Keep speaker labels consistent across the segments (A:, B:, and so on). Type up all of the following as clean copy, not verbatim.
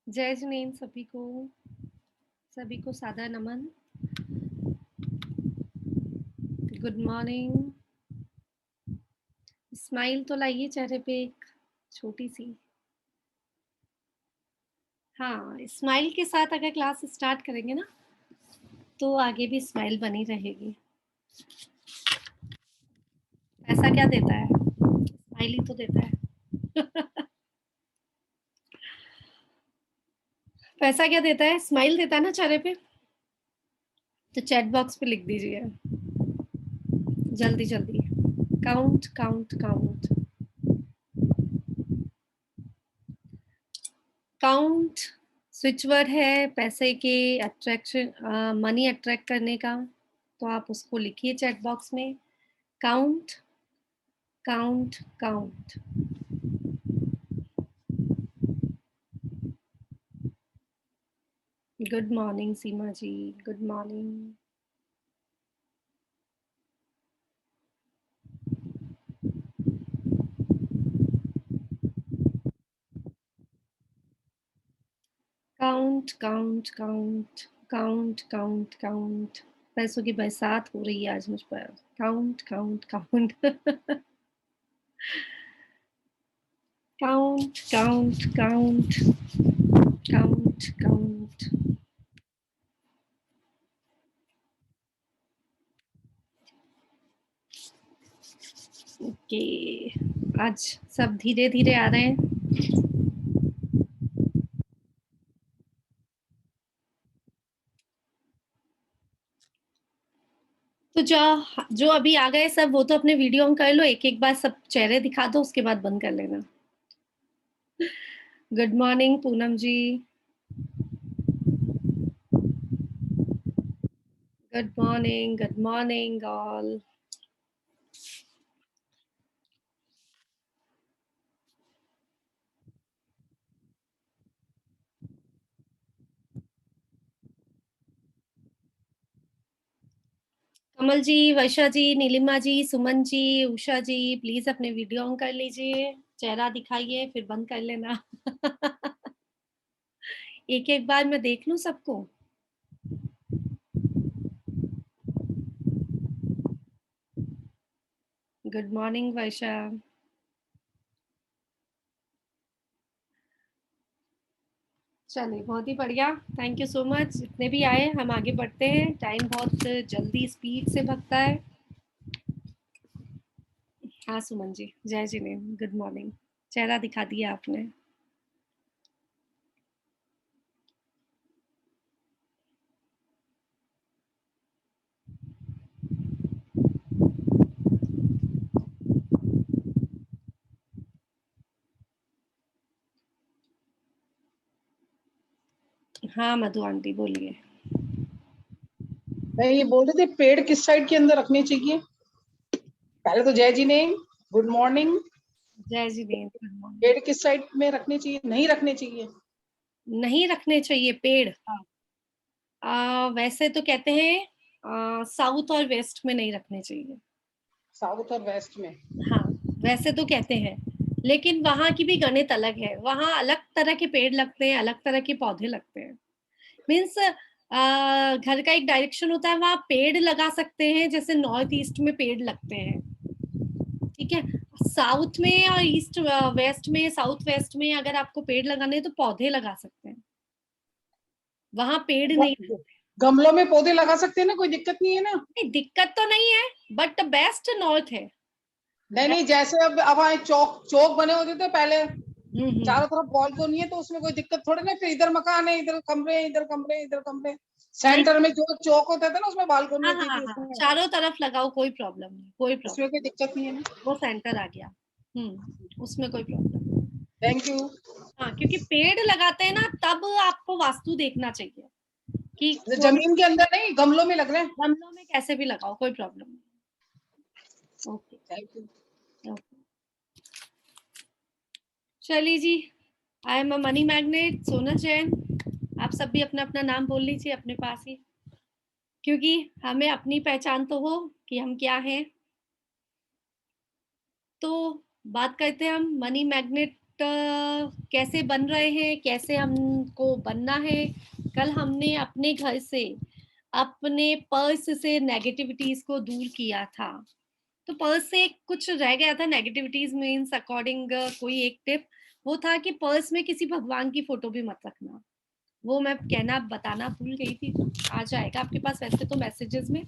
A: जय जिनेन्द्र सभी को सादर नमन। Good morning. स्माइल तो लाइए चेहरे पे एक छोटी सी। हाँ, स्माइल के साथ अगर क्लास स्टार्ट करेंगे ना तो आगे भी स्माइल बनी रहेगी। पैसा क्या देता है? स्माइल ही तो देता है। पैसा क्या देता है? स्माइल देता है ना चेहरे पे। तो चैट बॉक्स पे लिख दीजिए जल्दी जल्दी। Count count count count switch word है पैसे के अट्रैक्शन, मनी अट्रैक्ट करने का। तो आप उसको लिखिए चैट बॉक्स में। Count count count. Good morning Seema ji, good morning. Count count count count count count. पैसों की बरसात हो रही है आज मुझ पर। Count count count. Count count count count count. Okay, आज सब धीरे धीरे आ रहे हैं। तो जो अभी आ गए सब वो तो अपने वीडियो ऑन कर लो, एक एक बार सब चेहरे दिखा दो, उसके बाद बंद कर लेना। Good morning Poonam ji. Good morning all. Kamal ji, Varsha ji, Neelima ji, Suman ji, Usha ji, please अपने वीडियो ऑन कर लीजिए, चेहरा दिखाइए फिर बंद कर लेना। एक एक बार मैं देख लूं सबको। गुड मॉर्निंग वर्षा। चलिए, बहुत ही बढ़िया, थैंक यू सो मच। जितने भी आए हम आगे बढ़ते हैं, टाइम बहुत जल्दी स्पीड से भगता है। हाँ सुमन जी, जय जिनेन्द्र, गुड मॉर्निंग। चेहरा दिखा दिया आपने। हाँ मधु आंटी बोलिए।
B: मैं ये बोल रही थी, पेड़ किस साइड के अंदर रखने चाहिए? पहले तो जय जी ने गुड मॉर्निंग।
A: जय जिनेन्द्र, गुड मॉर्निंग।
B: पेड़ किस साइड में रखने चाहिए, नहीं रखने चाहिए?
A: नहीं रखने चाहिए पेड़।
B: हाँ,
A: वैसे तो कहते हैं साउथ और वेस्ट में नहीं रखने चाहिए।
B: साउथ और वेस्ट में।
A: हाँ, वैसे तो कहते हैं, लेकिन वहां की भी गणित अलग है। वहां अलग तरह के पेड़ लगते हैं, अलग तरह के पौधे लगते हैं। मीन्स घर का एक डायरेक्शन होता है, वहां पेड़ लगा सकते हैं, जैसे नॉर्थ ईस्ट में पेड़ लगते हैं। ठीक है, साउथ में और ईस्ट वेस्ट में, साउथ वेस्ट में अगर आपको पेड़ लगाने हैं तो पौधे लगा सकते हैं, वहां पेड़ नहीं लगते।
B: गमलों में पौधे लगा सकते हैं ना, कोई दिक्कत नहीं है ना?
A: नहीं, दिक्कत तो नहीं है, बट बेस्ट नॉर्थ है।
B: नहीं नहीं, जैसे अब वहाँ चौक चौक बने होते थे पहले,
A: हम्म।
B: चारों तरफ बालकनी है, तो उसमें कोई दिक्कत थोड़ी ना। फिर इधर मकान है, इधर कमरे, इधर कमरे, इधर कमरे।
A: नहीं,
B: सेंटर में जो चौक होता था ना, उसमें बालकनी
A: हाँ
B: होती
A: हाँ
B: थी,
A: हाँ,
B: उसमें
A: चारों तरफ लगाओ, कोई प्रॉब्लम नहीं, कोई
B: उसमें कोई
A: प्रॉब्लम।
B: दिक्कत नहीं है ना।
A: वो सेंटर आ गया। उसमें कोई प्रॉब्लम नहीं।
B: Thank you.
A: हाँ, क्योंकि पेड़ लगाते हैं ना, तब आपको वास्तु देखना चाहिए कि कोई
B: जमीन के अंदर नहीं, गमलों में लग रहे हैं।
A: गमलों में कैसे भी लगाओ, कोई प्रॉब्लम नहीं। Okay
B: thank you.
A: ओके। चलिए जी, I am a money magnet Sona Jain. आप सब भी अपना अपना नाम बोल लीजिए अपने पास ही, क्योंकि हमें अपनी पहचान तो हो कि हम क्या हैं। तो बात करते हैं हम मनी मैग्नेट कैसे बन रहे हैं, कैसे हमको बनना है। कल हमने अपने घर से, अपने पर्स से नेगेटिविटीज़ को दूर किया था। तो पर्स से कुछ रह गया था नेगेटिविटीज़ मीन्स अकॉर्डिंग कोई एक टिप, वो था कि पर्स में किसी भगवान की फ़ोटो भी मत रखना। वो मैं कहना बताना भूल गई थी, तो आ जाएगा आपके पास वैसे तो मैसेजेस में,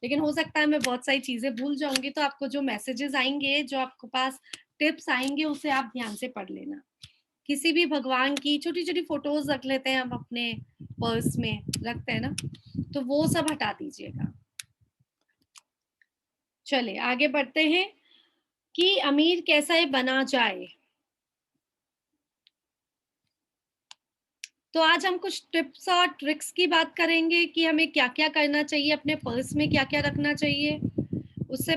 A: लेकिन हो सकता है मैं बहुत सारी चीज़ें भूल जाऊँगी, तो आपको जो मैसेजेस आएँगे, जो आपके पास टिप्स आएँगे, उसे आप ध्यान से पढ़ लेना। किसी भी भगवान की छोटी-छोटी फ़ोटोज़ रख लेते हैं हम अपने पर्स में, रखते हैं ना, तो वो सब हटा दीजिएगा। चलिए आगे बढ़ते हैं कि अमीर कैसे बना जाए। तो आज हम कुछ टिप्स और ट्रिक्स की बात करेंगे कि हमें क्या-क्या करना चाहिए, अपने पर्स में क्या-क्या रखना चाहिए। उससे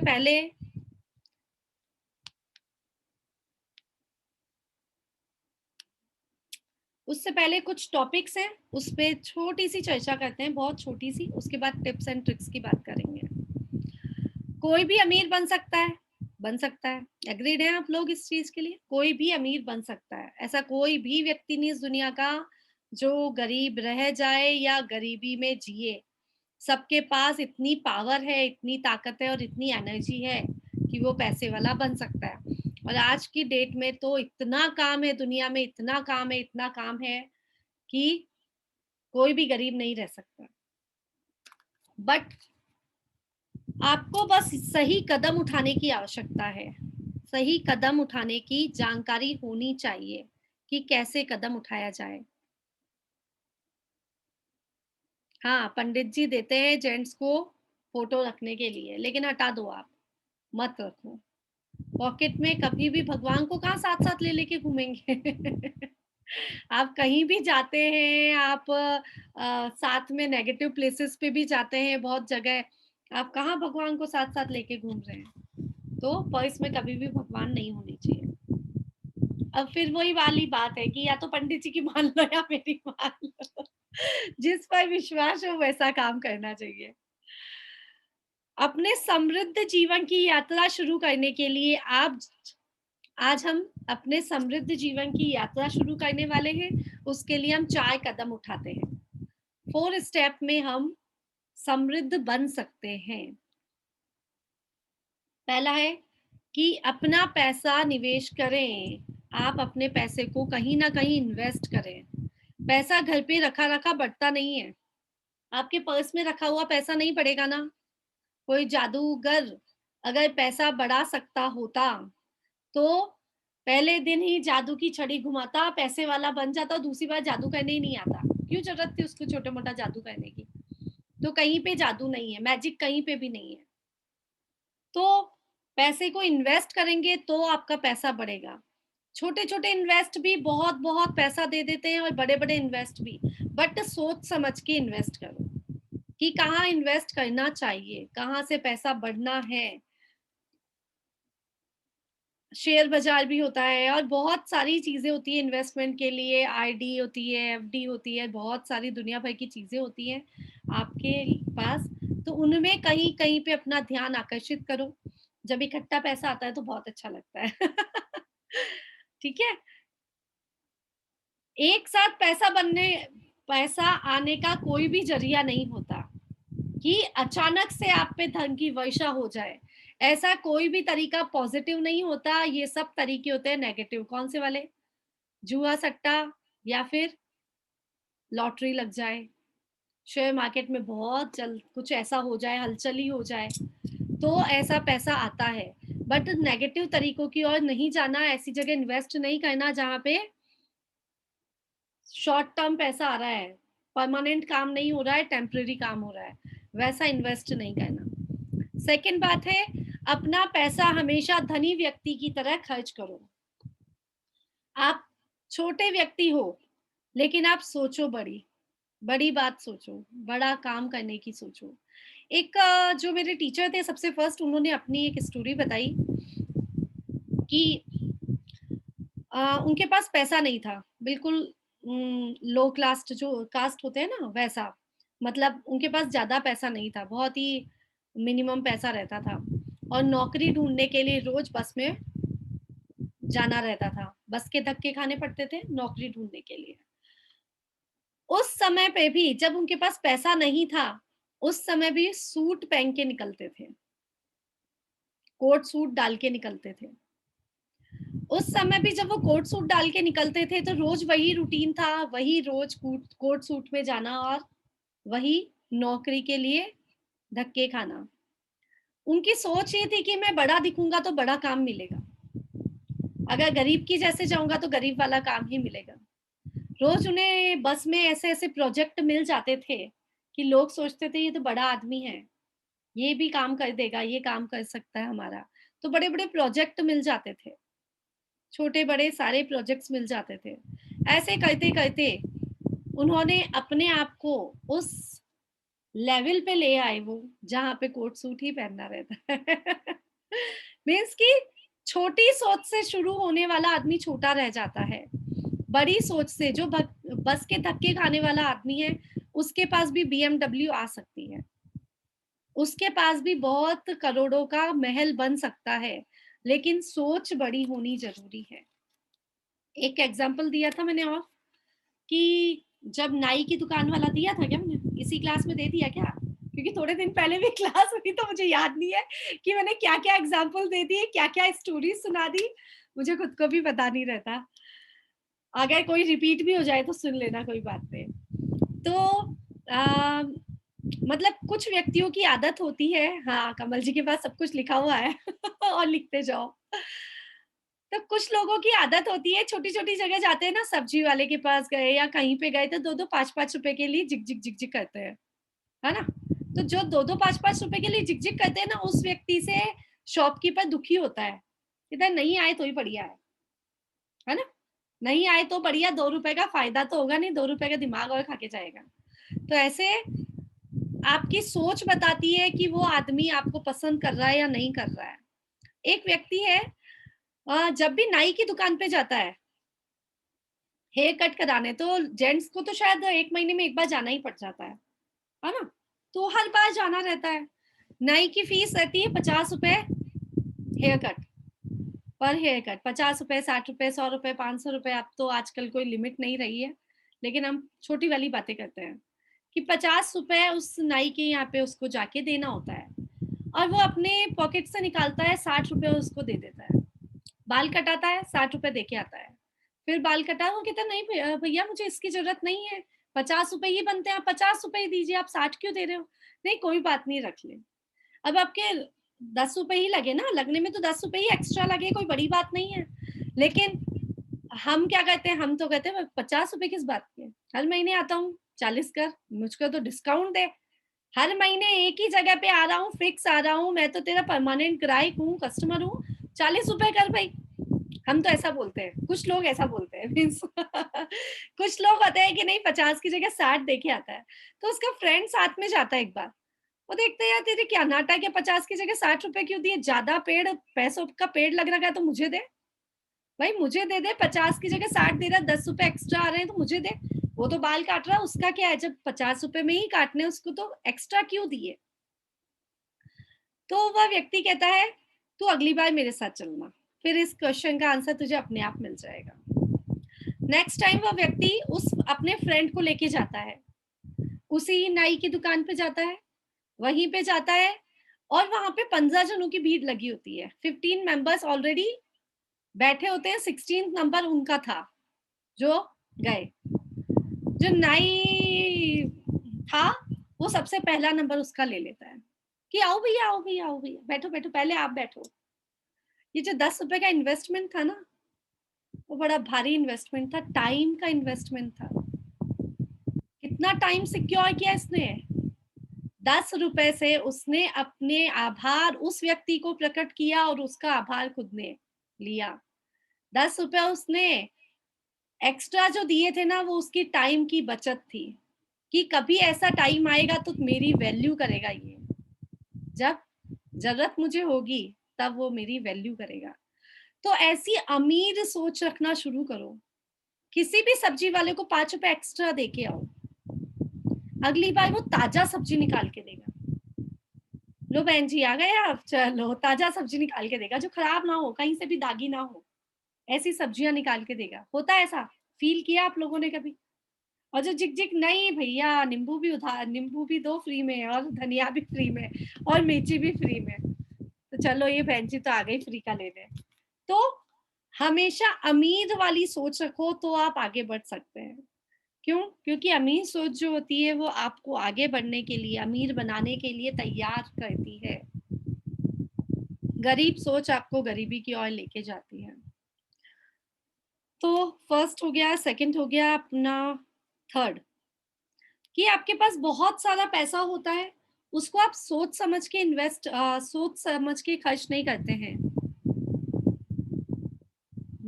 A: पहले कुछ टॉपिक्स हैं, उस पे छोटी-सी चर्चा करते हैं, बहुत छोटी-सी, उसके बाद टिप्स एंड ट्रिक्स की बात करेंगे। कोई भी अमीर बन सकता है, बन सकता है। एग्रीड हैं आप लोग इस चीज़ के लिए? कोई भी अमीर बन सकता है। ऐसा कोई भी व्यक्ति नहीं इस दुनिया का जो गरीब रह जाए या गरीबी में जिए। सबके पास इतनी पावर है, इतनी ताकत है और इतनी एनर्जी है कि वो पैसे वाला बन सकता है। और आज की डेट में तो इतना काम है दुनिया में, इतना काम है, इतना काम है कि कोई भी गरीब नहीं रह सकता। बट आपको बस सही कदम उठाने की आवश्यकता है। सही कदम उठाने की जानकारी होनी चाहिए कि कैसे कदम उठाया जाए। हाँ, पंडित जी देते हैं जेंट्स को फ़ोटो रखने के लिए, लेकिन हटा दो आप, मत रखो। पॉकेट में कभी भी भगवान को कहाँ साथ-साथ ले लेके घूमेंगे। आप कहीं भी जाते हैं, आप साथ में नेगेटिव प्लेसेस पे भी जाते हैं बहुत जगह, आप कहाँ भगवान को साथ-साथ लेके घूम रहे हैं? तो पर्स में कभी भी भगवान नहीं होने चाहिए। अब फिर वही वाली बात है कि या तो पंडित जी की मान लो या मेरी मान लो। जिस पर विश्वास हो वैसा काम करना चाहिए। अपने समृद्ध जीवन की यात्रा शुरू करने के लिए आप आज हम अपने समृद्ध जीवन की यात्रा शुरू करने वाले हैं। उसके लिए हम 4 कदम उठाते हैं। 4 स्टेप में हम समृद्ध बन सकते हैं। पहला है कि अपना पैसा निवेश करें। आप अपने पैसे को कहीं न कहीं इन्वेस्ट करें। पैसा घर पे रखा-रखा बढ़ता नहीं है। आपके पर्स में रखा हुआ पैसा नहीं बढ़ेगा ना। कोई जादूगर अगर पैसा बढ़ा सकता होता, तो पहले दिन ही जादू की छड़ी घुमाता, पैसे वाला बन जाता और दूसरी बार जादू करने ही नहीं आता। क्यों ज़रूरत थी उसको छोटा-मोटा जादू करने की? तो कहीं पे जादू नहीं है, मैजिक कहीं पे भी नहीं है। तो पैसे को इन्वेस्ट करेंगे तो आपका पैसा बढ़ेगा। छोटे-छोटे इन्वेस्ट भी बहुत-बहुत पैसा दे देते हैं और बड़े-बड़े इन्वेस्ट भी। बट सोच समझ के इन्वेस्ट करो कि कहाँ इन्वेस्ट करना चाहिए, कहाँ से पैसा बढ़ना है। शेयर बाज़ार भी होता है और बहुत सारी चीज़ें होती हैं इन्वेस्टमेंट के लिए, आरडी होती है, एफडी होती है, बहुत सारी दुनिया भर की चीज़ें होती हैं आपके पास। तो उनमें कहीं-कहीं पे अपना ध्यान आकर्षित करो। जब इकट्ठा पैसा आता है तो बहुत अच्छा लगता है। ठीक है? एक साथ पैसा आने का कोई भी ज़रिया नहीं होता कि अचानक से आप पे धन की वर्षा हो जाए। ऐसा कोई भी तरीका पॉज़िटिव नहीं होता, ये सब तरीके होते हैं नेगेटिव। कौन से वाले? जुआ-सट्टा या फिर लॉटरी लग जाए, शेयर मार्केट में बहुत जल्द कुछ ऐसा हो जाए, हलचल ही हो जाए, तो ऐसा पैसा आता है। बट नेगेटिव तरीकों की ओर नहीं जाना, ऐसी जगह इन्वेस्ट नहीं करना जहाँ पे शॉर्ट टर्म पैसा आ रहा है, परमानेंट काम नहीं हो रहा है, टेम्परेरी काम हो रहा है, वैसा इन्वेस्ट नहीं करना। सेकंड बात है, अपना पैसा हमेशा धनी व्यक्ति की तरह खर्च करो। आप छोटे व्यक्ति हो, लेकिन आप सोचो बड़ी, बड़ी बात सोचो, बड़ा काम करने की सोचो। एक जो मेरे टीचर थे सबसे फर्स्ट उन्होंने अपनी एक स्टोरी बताई कि उनके पास पैसा नहीं था, बिल्कुल लो क्लास्ट जो कास्ट होते हैं ना वैसा। मतलब उनके पास ज़्यादा पैसा नहीं था, बहुत ही मिनिमम पैसा रहता था और नौकरी ढूँढने के लिए रोज़ बस में जाना रहता था, बस के धक्के खाने पड़ते थे नौकरी ढूंढने के लिए। उस समय पे भी जब उनके पास पैसा नहीं था, उस समय भी सूट पहन के निकलते थे, कोट सूट डाल के निकलते थे। उस समय भी जब वो कोट सूट डाल के निकलते थे तो रोज वही रूटीन था, वही रोज कोट सूट में जाना और वही नौकरी के लिए धक्के खाना। उनकी सोच ये थी कि मैं बड़ा दिखूंगा तो बड़ा काम मिलेगा, अगर गरीब की जैसे जाऊंगा तो गरीब वाला काम ही मिलेगा। रोज उन्हें बस में ऐसे ऐसे प्रोजेक्ट मिल जाते थे कि लोग सोचते थे ये तो बड़ा आदमी है, ये भी काम कर देगा, ये काम कर सकता है हमारा। तो बड़े बड़े प्रोजेक्ट मिल जाते थे, छोटे बड़े सारे प्रोजेक्ट्स मिल जाते थे। ऐसे करते करते उन्होंने अपने आप को उस लेवल पे ले आए वो, जहाँ पे कोट सूट ही पहनना रहता है। मीन्स कि छोटी सोच से शुरू होने वाला आदमी छोटा रह जाता है, बड़ी सोच से जो बस के धक्के खाने वाला आदमी है, उसके पास भी बीएमडब्ल्यू आ सकती है, उसके पास भी बहुत करोड़ों का महल बन सकता है, लेकिन सोच बड़ी होनी जरूरी है। एक एग्जाम्पल दिया था मैंने और, कि जब नाई की दुकान वाला दिया था क्या, मैंने इसी क्लास में दे दिया क्या, क्योंकि थोड़े दिन पहले भी क्लास हुई तो मुझे याद नहीं है कि मैंने क्या क्या एग्जाम्पल दे दिए, क्या क्या स्टोरी सुना दी, मुझे खुद को भी पता नहीं रहता। अगर कोई रिपीट भी हो जाए तो सुन लेना, कोई बात नहीं। तो आ, मतलब कुछ व्यक्तियों की आदत होती है, हाँ कमल जी के पास सब कुछ लिखा हुआ है और लिखते जाओ। तो कुछ लोगों की आदत होती है, छोटी छोटी जगह जाते हैं ना, सब्जी वाले के पास गए या कहीं पे गए तो 2-2 5-5 रुपए के लिए झिक झिक झिक झिक करते हैं, है ना। तो जो 2-2 5-5 रुपए के लिए झिक झिक करते हैं ना, उस व्यक्ति से शॉपकीपर दुखी होता है, इधर नहीं आए तो ही बढ़िया है ना, नहीं आए तो बढ़िया, 2 रुपए का फायदा तो होगा नहीं, 2 रुपए का दिमाग और खा के जाएगा। तो ऐसे आपकी सोच बताती है कि वो आदमी आपको पसंद कर रहा है या नहीं कर रहा है। एक व्यक्ति है, जब भी नाई की दुकान पे जाता है हेयर कट कराने, तो जेंट्स को तो शायद 1 महीने में 1 बार जाना ही पड़ जाता है ना? तो हर बार जाना रहता है। नाई की फीस रहती है 50 रुपए हेयर कट, पर हेयर कट 50 रुपए, 60 रुपए, 100 रुपए, 500 रुपए, अब तो आजकल कोई लिमिट नहीं रही है। लेकिन हम छोटी वाली बातें करते हैं कि 50 रुपए उस नाई के यहाँ पे उसको जाके देना होता है, और वो अपने पॉकेट से निकालता है, 60 रुपए उसको दे देता है। बाल कटाता है, 60 रुपए दे के आता है। फिर बाल कटा, वो कहता है नहीं भैया मुझे इसकी जरूरत नहीं है, 50 रुपए ही बनते हैं, आप 50 रुपए ही दीजिए, आप 60 क्यों दे रहे हो? नहीं कोई बात नहीं, रख ले। अब आपके 10 रुपए ही लगे ना, लगने में तो 10 रुपए ही एक्स्ट्रा लगे, कोई बड़ी बात नहीं है। लेकिन हम क्या कहते हैं, हम तो कहते हैं 50 रुपए किस बात के, हर महीने आता हूँ, 40 कर, मुझको तो डिस्काउंट दे। हर महीने एक ही जगह पे आ रहा हूँ, फिक्स आ रहा हूँ, मैं तो तेरा परमानेंट ग्राहक हूँ, कस्टमर हूँ, 40 रुपए कर भाई। हम तो ऐसा बोलते हैं, कुछ लोग ऐसा बोलते हैं मीन्स कुछ लोग होते हैं कि नहीं 50 की जगह 60 देके आता है। तो उसका फ्रेंड साथ में जाता है एक बार, वो देखते हैं यार तेरे क्या नाटक है, 50 की जगह 60 रुपए क्यों दिए, ज्यादा पेड़ पैसों का पेड़ लग रहा है तो मुझे दे भाई, मुझे दे दे, 50 की जगह 60 दे रहा, 10 रुपए एक्स्ट्रा आ रहे हैं तो मुझे दे। वो तो बाल काट रहा है, उसका क्या है, जब 50 रुपए में ही काटने उसको तो एक्स्ट्रा क्यों दिए। तो वह व्यक्ति कहता है तू अगली बार मेरे साथ चलना, फिर इस क्वेश्चन का आंसर तुझे अपने आप मिल जाएगा। नेक्स्ट टाइम वह व्यक्ति उस अपने फ्रेंड को लेके जाता है, उसी नाई की दुकान पे जाता है, वहीं पे जाता है, और वहां पे 15 जनों की भीड़ लगी होती है, 15 मेंबर्स ऑलरेडी बैठे होते हैं, 16 नंबर उनका था जो गए। जो नाई था वो सबसे पहला नंबर उसका ले लेता है कि आओ भैया, आओ भैया, आओ भैया, बैठो बैठो, पहले आप बैठो। ये जो 10 रुपए का इन्वेस्टमेंट था ना, वो बड़ा भारी इन्वेस्टमेंट था, टाइम का इन्वेस्टमेंट था। कितना टाइम सिक्योर किया इसने, 10 रुपए से उसने अपने आभार उस व्यक्ति को प्रकट किया और उसका आभार खुद ने लिया। 10 रुपए उसने एक्स्ट्रा जो दिए थे ना, वो उसकी टाइम की बचत थी, कि कभी ऐसा टाइम आएगा तो मेरी वैल्यू करेगा, ये जब जरूरत मुझे होगी तब वो मेरी वैल्यू करेगा। तो ऐसी अमीर सोच रखना शुरू करो, किसी भी सब्जी वाले को 5 रुपए एक्स्ट्रा दे के आओ, अगली बार वो ताजा सब्जी निकाल के देगा। लो बहन जी आ गए आप, चलो ताजा सब्जी निकाल के देगा, जो खराब ना हो, कहीं से भी दागी ना हो, ऐसी सब्जियाँ निकाल के देगा। होता है ऐसा? फ़ील किया आप लोगों ने कभी? और जो झिक-झिक नहीं भैया नींबू भी दो फ्री में और धनिया भी फ्री में और मिर्ची भी फ्री में। तो चलो ये बहन जी तो आ गई फ्री का लेने। तो हमेशा अमीर वाली सोच रखो तो आप आगे बढ़ सकते हैं। क्यों? क्योंकि अमीर सोच जो होती है वो आपको आगे बढ़ने के लिए, अमीर बनाने के लिए तैयार करती है। गरीब सोच आपको गरीबी की ओर लेके जाती है। तो फर्स्ट हो गया, सेकंड हो गया अपना थर्ड कि आपके पास बहुत सारा पैसा होता है, उसको आप सोच समझ के खर्च नहीं करते हैं।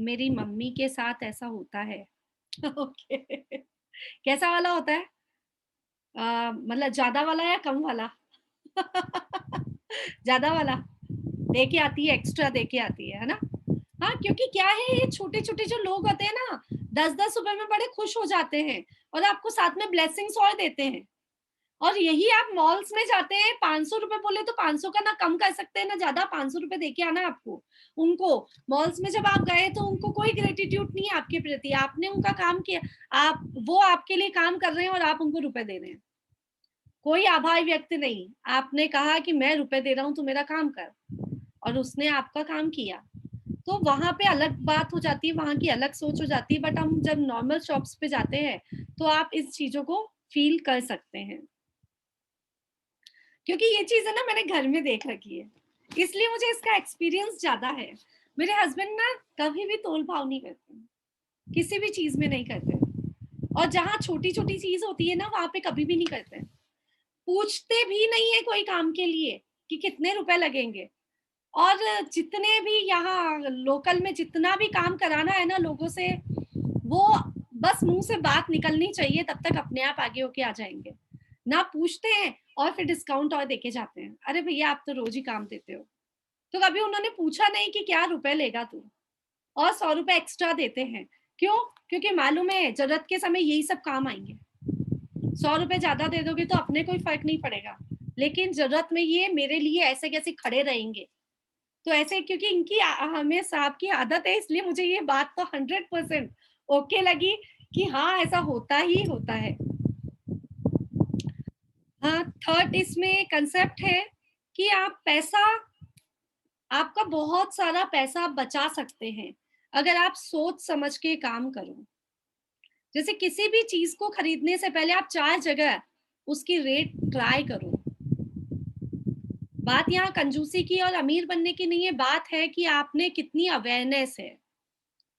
A: मेरी मम्मी के साथ ऐसा होता है। ओके। कैसा वाला होता है? मतलब ज़्यादा वाला या कम वाला? ज़्यादा वाला? दे के आती है, एक्स्ट्रा दे के आती है ना? हाँ, क्योंकि क्या है ये छोटे-छोटे जो लोग होते हैं ना, 10-10 रुपए में बड़े खुश हो जाते हैं और आपको साथ में ब्लेसिंग्स और देते हैं। और यही आप मॉल्स में जाते हैं, ₹500 बोले तो 500 का ना कम कर सकते हैं ना ज़्यादा, ₹500 दे के आना है आपको। उनको मॉल्स में जब आप गए तो उनको कोई ग्रैटिट्यूड नहीं है आपके प्रति, आपने उनका काम किया, आप वो आपके लिए काम कर रहे हैं और आप उनको रुपए दे रहे हैं। कोई आभार व्यक्त नहीं, आपने कहा कि मैं रुपए दे रहा हूँ, तू मेरा काम कर और उसने आपका काम किया। तो वहाँ पे अलग बात हो जाती है, वहाँ की अलग सोच हो जाती है, बट हम जब नॉर्मल शॉप्स पे जाते हैं, तो आप इस चीज़ों को फ़ील कर सकते हैं। क्योंकि ये चीज़ें ना मैंने घर में देख रखी है, इसलिए मुझे इसका एक्सपीरियंस ज़्यादा है। मेरे हस्बैंड ना कभी भी तोल-भाव नहीं करते, किसी भी चीज़ में नहीं करते और जहाँ छोटी-छोटी चीज़ होती है ना, वहाँ पे कभी भी नहीं करते। पूछते भी नहीं है कोई काम के लिए कि कितने रुपए लगेंगे और जितने भी यहाँ लोकल में जितना भी काम कराना है ना लोगों से, वो बस मुँह से बात निकलनी चाहिए तब तक अपने आप आगे होके आ जाएँगे। ना पूछते हैं और फिर डिस्काउंट और देके जाते हैं। अरे भैया आप तो रोज़ ही काम देते हो। तो कभी उन्होंने पूछा नहीं कि क्या रुपए लेगा तू? और ₹100 एक्स्ट्रा देते हैं। क्यों? क्योंकि मालूम है ज़रूरत के समय यही सब काम आएँगे। ₹100 ज़्यादा दे दोगे तो अपने कोई फ़र्क नहीं पड़ेगा। लेकिन ज़रूरत में ये मेरे लिए ऐसे कैसे खड़े रहेंगे। तो ऐसे क्योंकि हमें साहब की आदत है इसलिए मुझे ये बात तो 100% ओके लगी कि हाँ, ऐसा होता ही होता है। हाँ, थर्ड इसमें कांसेप्ट है कि आपका बहुत सारा पैसा आप बचा सकते हैं, अगर आप सोच समझ के काम करो। जैसे किसी भी चीज़ को खरीदने से पहले आप 4 जगह उसकी रेट ट्राई करो। बात यहाँ कंजूसी की और अमीर बनने की नहीं है, बात है कि आपने कितनी अवेयरनेस है।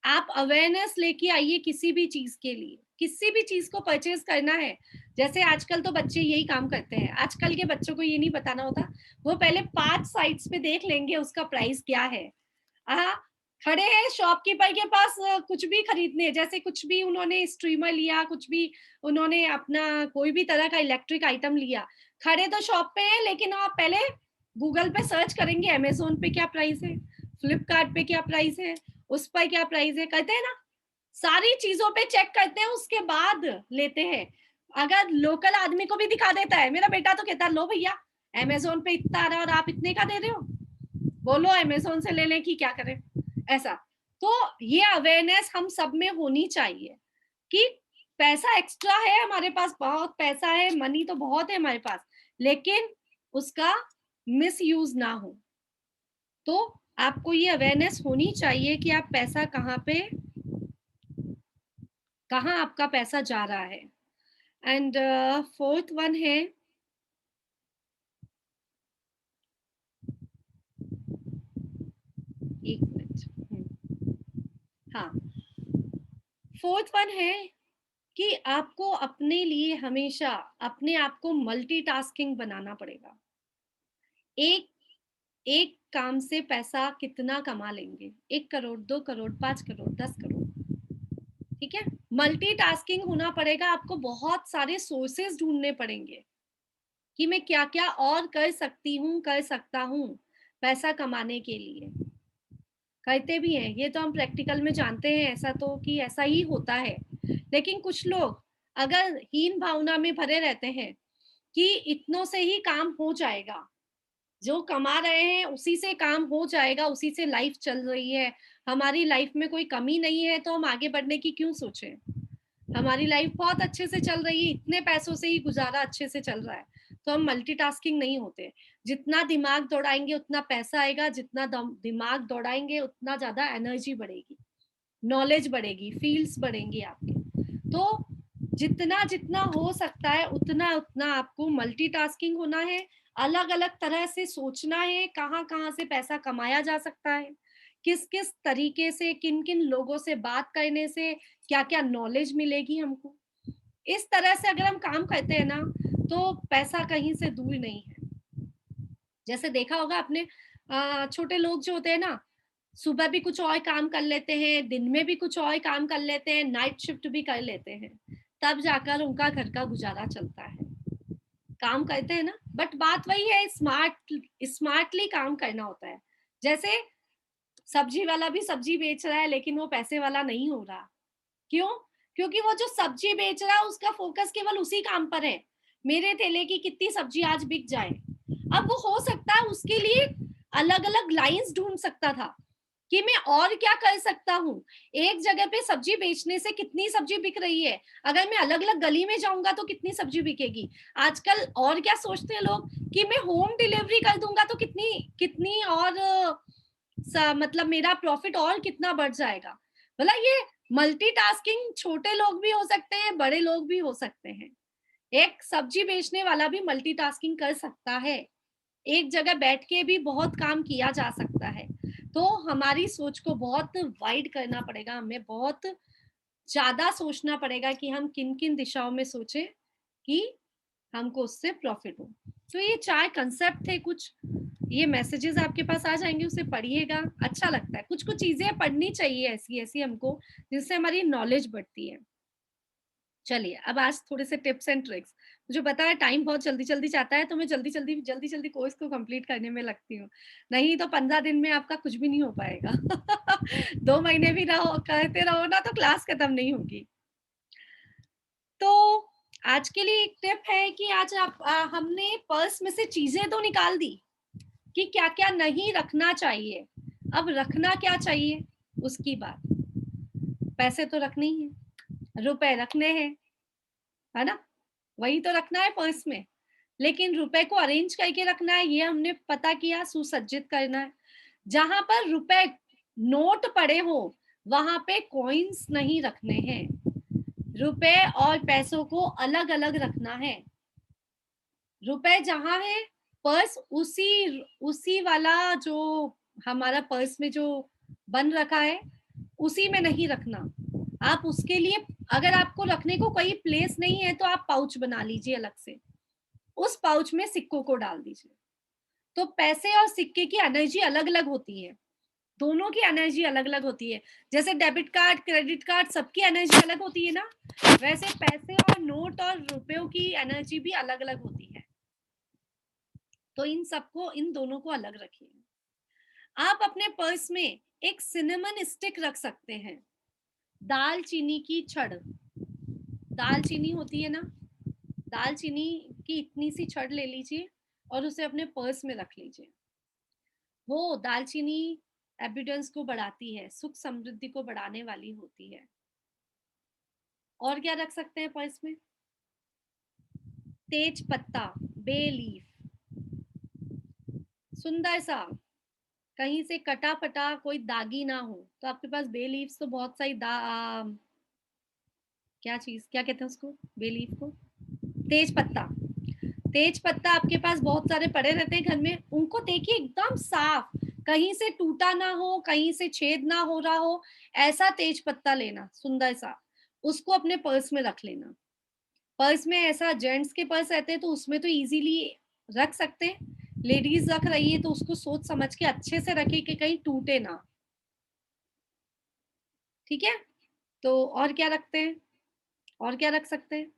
A: आप अवेयरनेस लेके आइए किसी भी चीज़ के लिए, किसी भी चीज़ को परचेज़ करना है, जैसे आजकल तो बच्चे यही काम करते हैं, आजकल के बच्चों को ये नहीं बताना होता, वो पहले 5 साइट्स पे देख लेंगे उसका प्राइस क्या है। हाँ, खड़े हैं शॉपकीपर के पास कुछ भी खरीदने जैसे कुछ भी उन्होंने स्ट्रीमर लिया, कुछ भी उन्होंने अपना कोई भी तरह का इलेक्ट्रिक आइटम लिया, खड़े तो शॉप पे हैं लेकिन आप पहले गूगल पे सर्च करेंगे अमेज़न पे क्या प्राइस है, फ्लिपकार्ट पे क्या प्राइस है, उस पर क्या प्राइस है, करते हैं ना? सारी चीज़ों पे चेक करते हैं उसके बाद लेते हैं। अगर लोकल आदमी को भी दिखा देता है, मेरा बेटा तो कहता है लो भैया अमेज़न पे इतना आ रहा है और आप इतने का दे रहे हो, बोलो अमेज़न से ले लें कि क्या करें? ऐसा। तो ये अवेयरनेस हम सब में होनी चाहिए कि पैसा एक्स्ट्रा है हमारे पास, बहुत पैसा है, मनी तो बहुत है हमारे पास, लेकिन उसका मिसयूज़ ना हो। तो आपको ये अवेयरनेस होनी चाहिए कि आप पैसा कहाँ आपका पैसा जा रहा है। एंड फोर्थ वन है, एक मिनट, हाँ, फोर्थ वन है कि आपको अपने लिए हमेशा अपने आप को मल्टीटास्किंग बनाना पड़ेगा। एक एक काम से पैसा कितना कमा लेंगे? 1 करोड़, 2 करोड़, 5 करोड़, 10 करोड़, ठीक है? मल्टीटास्किंग होना पड़ेगा, आपको बहुत सारे सोर्सेस ढूँढने पड़ेंगे कि मैं क्या-क्या और कर सकती हूँ, कर सकता हूँ, पैसा कमाने के लिए। करते भी हैं, ये तो हम प्रैक्टिकल में जानते हैं ऐसा तो कि ऐसा ही होता है। लेकिन कुछ लोग अगर हीन भावना में भरे रहते हैं कि इतनों से ही काम हो जाएगा, जो कमा रहे हैं उसी से काम हो जाएगा, उसी से लाइफ चल रही है। हमारी लाइफ में कोई कमी नहीं है तो हम आगे बढ़ने की क्यों सोचें? हमारी लाइफ बहुत अच्छे से चल रही है, इतने पैसों से ही गुज़ारा अच्छे से चल रहा है, तो हम मल्टीटास्किंग नहीं होते। जितना दिमाग दौड़ाएँगे उतना पैसा आएगा, जितना दम दिमाग दौड़ाएँगे उतना ज़्यादा एनर्जी बढ़ेगी, नॉलेज बढ़ेगी, फील्ड्स बढ़ेंगी आपके। तो जितना-जितना हो सकता है उतना-उतना आपको मल्टीटास्किंग होना है, अलग-अलग तरह से सोचना है, कहाँ-कहाँ से पैसा कमाया जा सकता है, किस-किस तरीके से, किन-किन लोगों से बात करने से क्या-क्या नॉलेज मिलेगी हमको। इस तरह से अगर हम काम करते हैं ना, तो पैसा कहीं से दूर नहीं है। जैसे देखा होगा आपने छोटे लोग जो होते हैं ना, सुबह भी कुछ और काम कर लेते हैं, दिन में भी कुछ और काम कर लेते हैं, नाइट शिफ्ट भी कर लेते हैं, तब जाकर उनका घर का गुज़ारा चलता है। काम करते हैं ना, बट बात वही है स्मार्टली काम करना होता है। जैसे सब्जी वाला भी सब्जी बेच रहा है लेकिन वो पैसे वाला नहीं हो रहा। क्यों? क्योंकि वो जो सब्जी बेच रहा है उसका फ़ोकस केवल उसी काम पर है। मेरे ठेले की कितनी सब्जी आज बिक जाए। अब वो हो सकता है उसके लिए अलग-अलग लाइन्स ढूँढ सकता था, कि मैं और क्या कर सकता हूँ? एक जगह पे सब्जी बेचने से कितनी सब्जी बिक रही है, अगर मैं अलग-अलग गली में जाऊँगा तो कितनी सब्जी बिकेगी? आजकल और क्या सोचते हैं लोग कि मैं होम डिलीवरी कर दूँगा तो कितनी कितनी और मतलब मेरा प्रॉफिट और कितना बढ़ जाएगा। मतलब ये मल्टीटास्किंग छोटे लोग भी हो सकते हैं, बड़े लोग भी हो सकते हैं। एक सब्जी बेचने वाला भी मल्टीटास्किंग कर सकता है। एक जगह बैठ के भी बहुत काम किया जा सकता है। तो हमारी सोच को बहुत वाइड करना पड़ेगा, हमें बहुत ज़्यादा सोचना पड़ेगा कि हम किन-किन दिशाओं में सोचें कि हमको उससे प्रॉफिट हो। तो ये 4 कांसेप्ट थे कुछ, ये मैसेजेस आपके पास आ जाएँगे, उसे पढ़िएगा, अच्छा लगता है। कुछ-कुछ चीज़ें पढ़नी चाहिए ऐसी-ऐसी हमको, जिससे हमारी नॉलेज बढ़ती है। चलिए, अब आज थोड़े से टिप्स एंड ट्रिक्स। मुझे पता है टाइम बहुत जल्दी-जल्दी जाता है, तो मैं जल्दी-जल्दी कोर्स को कंप्लीट करने में लगती हूँ। नहीं तो 15 दिन में आपका कुछ भी नहीं हो पाएगा। 2 महीने भी रहो करते रहो ना तो क्लास खत्म नहीं होगी। तो आज के लिए एक टिप है कि आज हमने पर्स में से चीज़ें तो निकाल दी कि क्या-क्या नहीं रखना चाहिए। अब रखना क्या चाहिए, उसकी बात। पैसे तो रखने ही हैं, रुपए रखने हैं, है ना? वही तो रखना है पर्स में। लेकिन रुपए को अरेंज करके रखना है, ये हमने पता किया, सुसज्जित करना है। जहाँ पर रुपए नोट पड़े हों, वहाँ पे कॉइन्स नहीं रखने हैं। रुपए और पैसों को अलग-अलग रखना है। रुपए जहाँ है, पर्स उसी उसी वाला जो हमारा पर्स में जो बन रखा है, उसी में नहीं रखना। आप उसके लिए अगर आपको रखने को कोई प्लेस नहीं है, तो आप पाउच बना लीजिए अलग से। उस पाउच में सिक्कों को डाल दीजिए। तो पैसे और सिक्के की एनर्जी अलग-अलग होती है। दोनों की एनर्जी अलग-अलग होती है। जैसे डेबिट कार्ड, क्रेडिट कार्ड सबकी एनर्जी अलग होती है ना, वैसे पैसे और नोट और रुपयों की एनर्जी भी अलग-अलग होती है। तो इन दोनों को अलग रखिए। आप अपने पर्स में एक सिनेमन स्टिक रख सकते हैं। दालचीनी की छड़, दालचीनी होती है ना, दालचीनी की इतनी सी छड़ ले लीजिए और उसे अपने पर्स में रख लीजिए। वो दालचीनी एबिडेंस को बढ़ाती है, सुख समृद्धि को बढ़ाने वाली होती है। और क्या रख सकते हैं पर्स में? तेज पत्ता, बे लीफ, सुंदर सा, कहीं से कटा-फटा कोई दागी ना हो, तो आपके पास बे लीव्स तो बहुत सारी क्या चीज़ क्या कहते हैं उसको? बे लीफ को? तेज पत्ता। तेज पत्ता आपके पास बहुत सारे पड़े रहते हैं घर में, उनको देखिए एकदम साफ, कहीं से टूटा ना हो, कहीं से छेद ना हो रहा हो, ऐसा तेज पत्ता लेना, सुंदर सा। उसको अपने पर्स में रख लेना। पर्स में ऐसा जेंट्स के पर्स रहते हैं तो उसमें तो इजीली रख सकते हैं। लेडीज रख रही है तो उसको सोच समझ के अच्छे से रखे कि कहीं टूटे ना। ठीक है? तो और क्या रखते हैं? और क्या रख सकते हैं?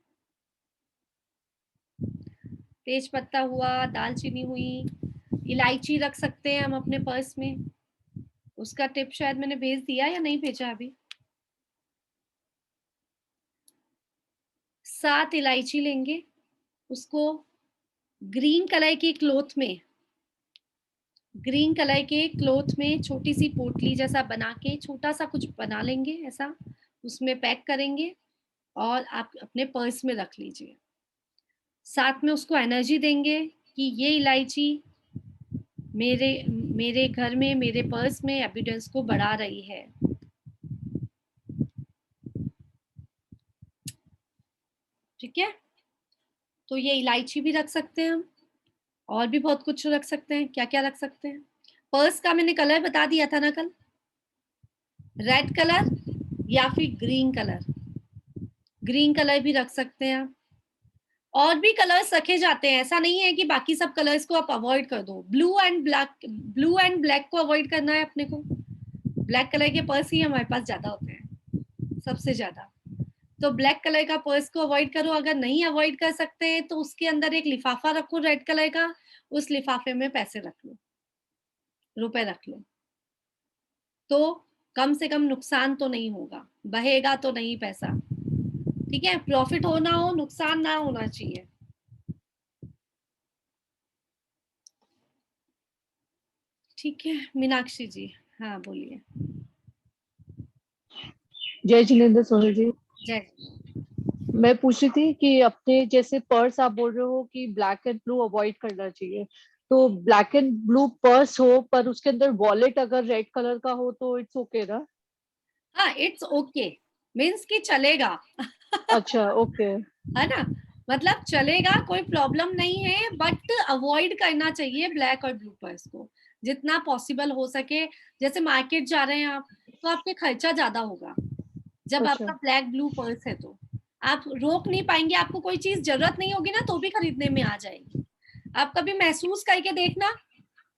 A: तेज पत्ता हुआ, दालचीनी हुई, इलायची रख सकते हैं हम अपने पर्स में। उसका टिप शायद मैंने भेज दिया या नहीं भेजा अभी। 7 इलायची लेंगे, उसको ग्रीन कलर की क्लॉथ में ग्रीन कलर के क्लॉथ में छोटी सी पोटली जैसा बना के छोटा सा कुछ बना लेंगे ऐसा, उसमें पैक करेंगे और आप अपने पर्स में रख लीजिए। साथ में उसको एनर्जी देंगे कि ये इलायची मेरे मेरे घर में, मेरे पर्स में एविडेंस को बढ़ा रही है। ठीक है, तो ये इलायची भी रख सकते हैं हम, और भी बहुत कुछ रख सकते हैं। क्या क्या रख सकते हैं? पर्स का मैंने कलर बता दिया था ना कल, रेड कलर या फिर ग्रीन कलर। ग्रीन कलर भी रख सकते हैं आप। और भी कलर्स रखे जाते हैं, ऐसा नहीं है कि बाकी सब कलर्स को आप अवॉइड कर दो। ब्लू एंड ब्लैक को अवॉइड करना है अपने को। ब्लैक कलर के पर्स ही हमारे पास ज्यादा होते हैं, सबसे ज्यादा। तो ब्लैक कलर का पर्स को अवॉइड करो। अगर नहीं अवॉइड कर सकते हैं तो उसके अंदर एक लिफाफा रखो रेड कलर का, उस लिफाफे में पैसे रख लो, रुपए रख लो, तो कम से कम नुकसान तो नहीं होगा, बहेगा तो नहीं पैसा। ठीक है, प्रॉफिट हो ना हो, नुकसान ना होना चाहिए। ठीक है मीनाक्षी जी, हाँ बोलिए।
C: जय जिनेंद्र सोहेल जी।
A: जय।
C: मैं पूछ रही थी कि अपने जैसे पर्स आप बोल रहे हो कि ब्लैक एंड ब्लू अवॉइड करना चाहिए, तो ब्लैक एंड ब्लू पर्स हो पर उसके अंदर वॉलेट अगर रेड कलर का हो तो इट्स ओके ना?
A: हाँ इट्स ओके, मीन्स कि चलेगा।
C: अच्छा, ओके।
A: है ना, मतलब चलेगा, कोई प्रॉब्लम नहीं है, बट अवॉइड करना चाहिए ब्लैक और ब्लू पर्स को जितना पॉसिबल हो सके। जैसे मार्केट जा रहे हैं आप, तो आपके खर्चा ज्यादा होगा जब
C: अच्छा,
A: आपका ब्लैक ब्लू पर्स है, तो आप रोक नहीं पाएंगे। आपको कोई चीज जरूरत नहीं होगी ना तो भी खरीदने में आ जाएगी। आप कभी महसूस करके देखना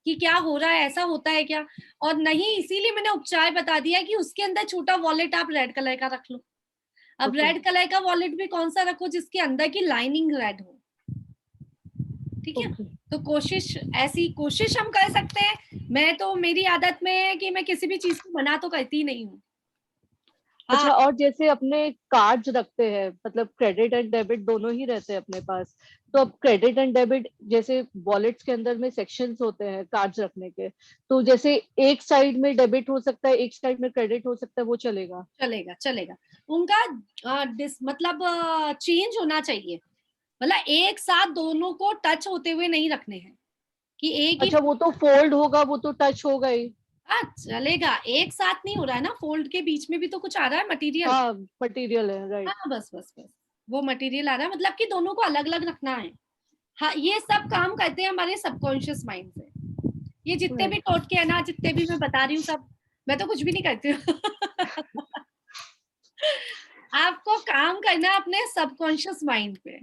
A: कि क्या हो रहा है, ऐसा होता है क्या। और नहीं, इसीलिए मैंने उपचार बता दिया कि उसके अंदर छोटा वॉलेट आप रेड कलर का रख लो। अब
C: ओके,
A: रेड कलर का वॉलेट भी कौन सा रखो, जिसके अंदर की लाइनिंग रेड हो। ठीक है,
C: ओके।
A: तो कोशिश, ऐसी कोशिश हम कर सकते हैं। मैं तो, मेरी आदत में है कि मैं किसी भी चीज को मना तो करती नहीं हूँ। हाँ
C: अच्छा, और जैसे अपने कार्ड्स रखते हैं, मतलब क्रेडिट एंड डेबिट दोनों ही रहते हैं अपने पास, तो अब क्रेडिट एंड डेबिट जैसे वॉलेट्स के अंदर में सेक्शंस होते हैं कार्ड्स रखने के, तो जैसे एक साइड में डेबिट हो सकता है, एक साइड में क्रेडिट हो सकता है, वो चलेगा?
A: चलेगा, चलेगा। उनका मतलब चेंज होना चाहिए। मतलब एक साथ दोनों को टच होते हुए नहीं रखने हैं कि एक ही।
C: अच्छा, वो तो फोल्ड होगा, वो तो टच होगा ही।
A: हाँ चलेगा, एक साथ नहीं हो रहा है ना, फोल्ड के बीच में भी तो कुछ आ रहा है मटेरियल।
C: हाँ, मटेरियल है, राइट।
A: हाँ बस बस बस, वो मटेरियल आ रहा है, मतलब कि दोनों को अलग अलग रखना है। हाँ, ये सब काम करते हैं हमारे सबकॉन्शियस माइंड से। ये जितने भी
C: राइट।
A: टोटके है ना, जितने भी मैं बता रही हूँ सब, मैं तो कुछ भी नहीं करती हूँ। आपको काम करना है अपने सबकॉन्शियस माइंड पे।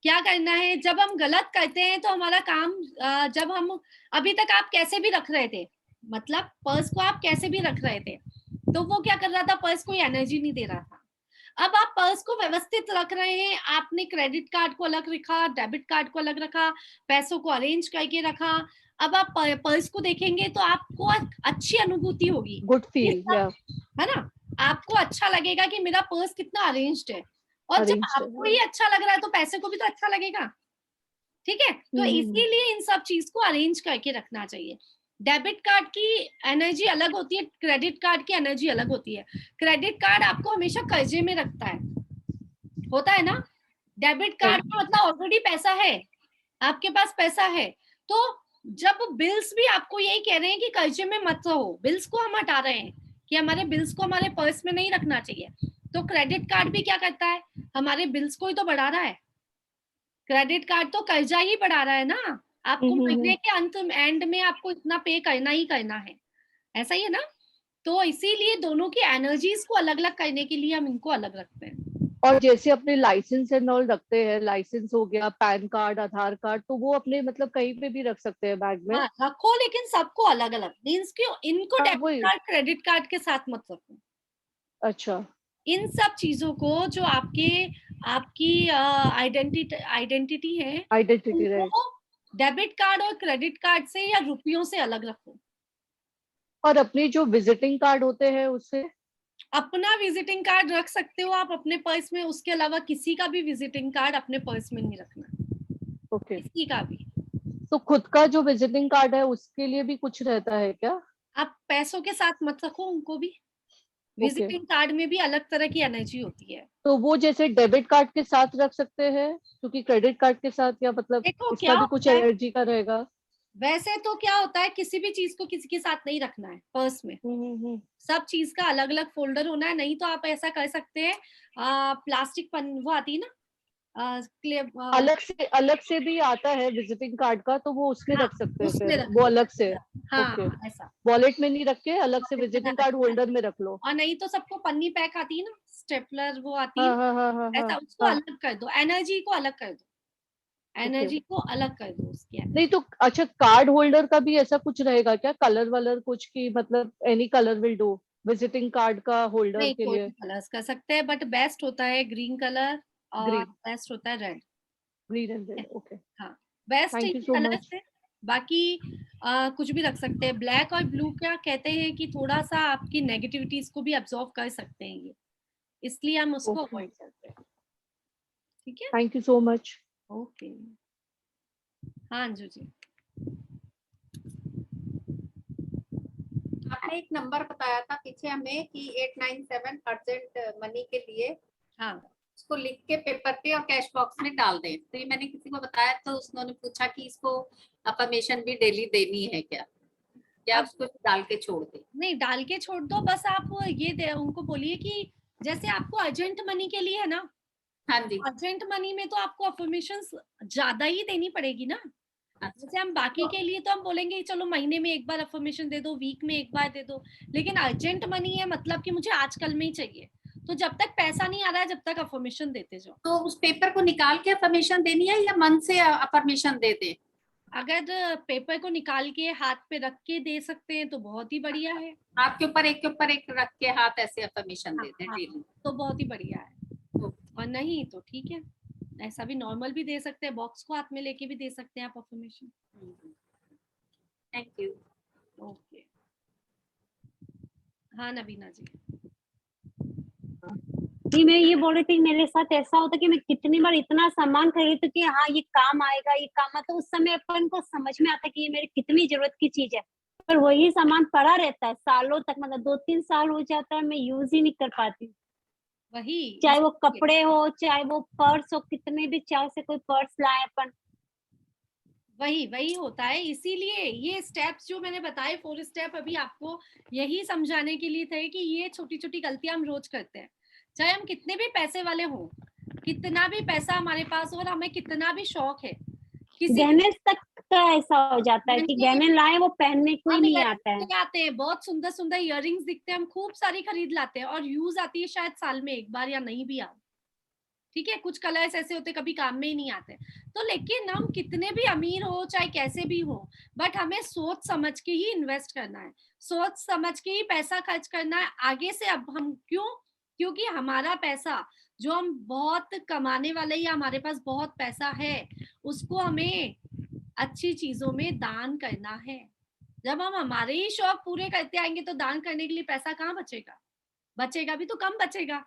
A: क्या करना है, जब हम गलत करते हैं तो हमारा काम, जब हम, अभी तक आप कैसे भी रख रहे थे, मतलब पर्स को आप कैसे भी रख रहे थे, तो वो क्या कर रहा था, पर्स को एनर्जी नहीं दे रहा था। अब आप पर्स को व्यवस्थित रख रहे हैं, आपने क्रेडिट कार्ड को अलग रखा, डेबिट कार्ड को अलग रखा, पैसों को अरेंज करके रखा। अब आप पर्स को देखेंगे तो आपको अच्छी अनुभूति होगी।
C: गुड
A: ये
C: फील,
A: सब,
C: या
A: है ना, आपको अच्छा लगेगा कि मेरा पर्स कितना अरेंज्ड है। और जब
C: अरेंज्ड
A: आपको
C: है।
A: ही अच्छा लग रहा है तो पैसे को भी तो अच्छा लगेगा। ठीक है, तो
C: हम्म।
A: इसीलिए इन सब चीज को अरेंज करके रखना चाहिए। डेबिट कार्ड की एनर्जी अलग होती है, क्रेडिट कार्ड की एनर्जी अलग होती है। क्रेडिट कार्ड आपको हमेशा कर्जे में रखता है, होता है ना। डेबिट कार्ड में मतलब ऑलरेडी पैसा है, आपके पास पैसा है। तो जब बिल्स भी आपको यही कह रहे हैं कि कर्जे में मत रहो, बिल्स को हम हटा रहे हैं कि हमारे बिल्स को हमारे पर्स में नहीं रखना चाहिए। तो क्रेडिट कार्ड भी क्या करता है, हमारे बिल्स को ही तो बढ़ा रहा है। क्रेडिट कार्ड तो कर्जा ही बढ़ा रहा है ना, आपको
C: हम्म।
A: महीने के अंत एंड में आपको इतना पे करना ही करना है, ऐसा ही है ना। तो इसीलिए दोनों की एनर्जीज को अलग अलग करने के लिए हम इनको अलग रखते हैं।
C: और जैसे अपने लाइसेंस एंड ऑल रखते हैं, लाइसेंस हो गया, पैन कार्ड, आधार कार्ड, तो वो अपने मतलब कहीं पे भी रख सकते हैं बैग में?
A: हाँ रखो, लेकिन सबको अलग अलग, मीन्स कि इनको
C: हाँ,
A: डेबिट
C: वही।
A: कार्ड क्रेडिट कार्ड के साथ मत रखो।
C: अच्छा।
A: इन सब चीजों को जो आपके, आपकी आइडेंटिटी आइडेंटिटी है,
C: आइडेंटिटी, राइट।
A: उनको डेबिट कार्ड और क्रेडिट कार्ड से या रुपयों से अलग रखो।
C: और अपने जो विजिटिंग कार्ड होते हैं उससे?
A: अपना विजिटिंग कार्ड रख सकते हो आप अपने पर्स में, उसके अलावा किसी का भी विजिटिंग कार्ड अपने पर्स में नहीं रखना,
C: ओके।
A: किसी का भी।
C: तो खुद का जो विजिटिंग कार्ड है उसके लिए भी कुछ रहता है क्या?
A: आप पैसों के साथ मत रखो उनको भी,
C: ओके,
A: विजिटिंग कार्ड में भी अलग तरह की एनर्जी होती है।
C: तो वो जैसे डेबिट कार्ड के साथ रख सकते हैं क्योंकि क्रेडिट कार्ड के साथ, या मतलब
A: देखो
C: इसका
A: क्या
C: भी कुछ
A: होता है,
C: एनर्जी का रहेगा?
A: वैसे तो क्या होता है, किसी भी चीज को किसी के साथ नहीं रखना है पर्स में,
C: हम्म।
A: सब चीज का अलग अलग फोल्डर होना है। नहीं तो आप ऐसा कर सकते हैं, प्लास्टिक पन वो आती है ना,
C: अलग से भी आता है विजिटिंग कार्ड का, तो वो उसमें
A: हाँ
C: रख सकते हैं,
A: उसमें
C: फिर
A: रख
C: वो
A: लो।
C: अलग से? ओके,
A: हाँ ऐसा,
C: वॉलेट में नहीं रख के अलग से
A: wallet में ना
C: विजिटिंग कार्ड
A: रखना है।
C: होल्डर में रख लो।
A: और नहीं तो सबको पन्नी पैक आती है ना, स्टेपलर वो आती है
C: हाँ हाँ
A: ना,
C: हाँ हाँ हाँ
A: ऐसा उसको
C: हाँ।
A: अलग कर दो, एनर्जी को अलग कर दो,
C: ओके,
A: एनर्जी को अलग कर दो उसकी
C: नहीं
A: एनर्जी।
C: तो अच्छा, कार्ड होल्डर का भी ऐसा कुछ रहेगा क्या, कलर वलर कुछ की, मतलब any colour will do visiting card का होल्डर
A: नहीं,
C: के
A: कोई
C: लिए?
A: भी कलर्स कर सकते हैं, बट बेस्ट होता है ग्रीन कलर और
C: ग्रीन,
A: बेस्ट होता है red.
C: Green and red, okay.
A: हाँ, बेस्ट
C: थैंक यू
A: ये
C: सो
A: कलर्स
C: मच।
A: है। बाकी कुछ भी रख सकते हैं। ब्लैक और ब्लू क्या कहते हैं कि थोड़ा सा आपकी नेगेटिविटीज को भी अब्सॉर्ब कर सकते हैं ये, इसलिए हम उसको
C: ओके,
A: अवॉइड करते हैं। ठीक है,
C: thank you so much.
A: Okay. हाँ अंजू जी।
D: आपने एक नंबर बताया था पीछे हमें कि 897 अर्जेंट मनी के लिए,
A: हाँ
D: उसको लिख के पेपर पे और कैश बॉक्स में डाल दें। तो ये मैंने किसी को बताया, तो उन्होंने पूछा कि इसको अफर्मेशन भी डेली देनी है क्या, या
A: अब
D: उसको डाल के छोड़ दें?
A: नहीं, डाल के छोड़ दो, बस आप ये दे उनको बोलिए कि जैसे आपको अर्जेंट मनी के लिए है ना,
D: हाँ जी।
A: अर्जेंट मनी में तो आपको अफर्मेशन ज्यादा ही देनी पड़ेगी ना।
D: अच्छा,
A: जैसे हम बाकी के लिए तो हम बोलेंगे कि चलो महीने में एक बार अफर्मेशन दे दो, वीक में एक बार दे दो, लेकिन अर्जेंट मनी है मतलब कि मुझे आजकल में ही चाहिए, तो जब तक पैसा नहीं आ रहा है जब तक अफर्मेशन देते जाओ।
D: तो उस पेपर को निकाल के अफर्मेशन देनी है या मन से अफर्मेशन दे दे?
A: अगर पेपर को निकाल के हाथ पे रख के दे सकते हैं तो बहुत ही बढ़िया है।
D: हाथ के ऊपर एक रख के हाथ ऐसे अफर्मेशन
A: हाँ
D: दे दे
A: हाँ,
D: डेली?
A: तो बहुत ही बढ़िया है। और नहीं तो ठीक है, ऐसा भी नॉर्मल भी दे सकते हैं, बॉक्स को हाथ में लेके भी दे सकते हैं आप अफर्मेशन।
D: Thank you.
A: ओके, हाँ नवीना जी।
E: जी मैं ये बोल रही थी, मेरे साथ ऐसा होता कि मैं कितनी बार इतना सामान खरीदती कि हाँ ये काम आएगा, ये काम आता, तो उस समय अपन को समझ में आता कि ये मेरी कितनी जरूरत की चीज है, पर वही सामान पड़ा रहता है सालों तक, मतलब 2-3 साल हो जाता है, मैं यूज ही नहीं कर पाती।
A: वही
E: चाहे वो
A: इसीलिए,
E: कपड़े हो, चाहे वो पर्स हो, कितने भी चाव से कोई पर्स लाए अपन।
A: वही वही होता है, इसीलिए ये स्टेप्स जो मैंने बताए 4 स्टेप अभी आपको यही समझाने के लिए थे कि ये छोटी छोटी गलतियां हम रोज करते हैं, चाहे हम कितने भी पैसे वाले हों, कितना भी पैसा हमारे पास हो और हमें कितना भी शौक है, किसी
E: गहने तक का ऐसा हो जाता है कि
A: गहने
E: गहने लाए वो पहनने को ही
A: हम
E: नहीं आता है।
A: ले आते हैं, बहुत सुंदर सुंदर इयररिंग्स दिखते हैं, हम खूब सारी खरीद लाते हैं और यूज आती है शायद साल में एक बार या नहीं भी आ। ठीक है, कुछ कलर्स ऐसे होते कभी काम में ही नहीं आते। तो लेकिन हम कितने भी अमीर हो चाहे कैसे भी हो, बट हमें सोच समझ के ही इन्वेस्ट करना है, सोच समझ के ही पैसा खर्च करना है आगे से। अब हम क्यों, क्योंकि हमारा पैसा जो हम बहुत कमाने वाले या हमारे पास बहुत पैसा है उसको हमें अच्छी चीजों में दान करना है। जब हम हमारे ही शौक पूरे करते आएंगे तो दान करने के लिए पैसा कहाँ बचेगा, बचेगा भी तो कम बचेगा।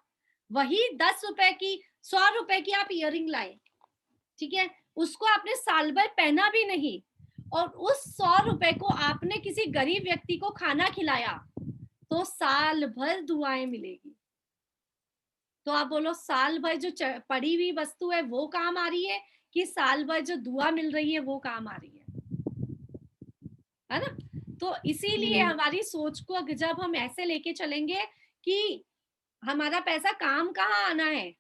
A: वही 10 रुपए की 100 रुपए की आप इयररिंग लाए, ठीक है, उसको आपने साल भर पहना भी नहीं और उस 100 रुपए को आपने किसी गरीब व्यक्ति को खाना खिलाया तो साल भर दुआएं मिलेगी। तो आप बोलो साल भर जो पड़ी हुई वस्तु है वो काम आ रही है कि साल भर जो दुआ मिल रही है वो काम आ रही है ना। तो इसीलिए हमारी सोच को जब हम ऐसे लेके चलेंगे कि हमारा पैसा काम कहाँ आना है,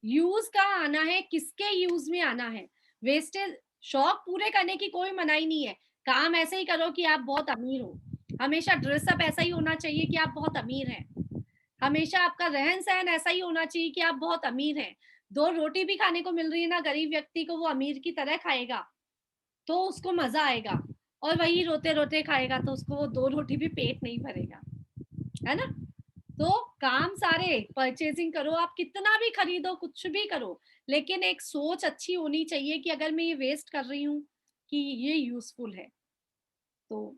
A: यूज कहाँ आना है, किसके यूज में आना है, वेस्टेज, शौक पूरे करने की कोई मनाही नहीं है, काम ऐसे ही करो कि आप बहुत अमीर हो, हमेशा ड्रेसअप ऐसा ही होना चाहिए कि आप बहुत अमीर हैं, हमेशा आपका रहन सहन ऐसा ही होना चाहिए कि आप बहुत अमीर हैं। 2 रोटी भी खाने को मिल रही है ना गरीब व्यक्ति को, वो अमीर की तरह खाएगा तो उसको मजा आएगा, और वही रोते रोते खाएगा तो उसको वो 2 रोटी भी पेट नहीं भरेगा, है ना। तो काम सारे परचेजिंग करो, आप कितना भी खरीदो कुछ भी करो, लेकिन एक सोच अच्छी होनी चाहिए कि अगर मैं ये वेस्ट कर रही हूँ कि ये यूजफुल है, तो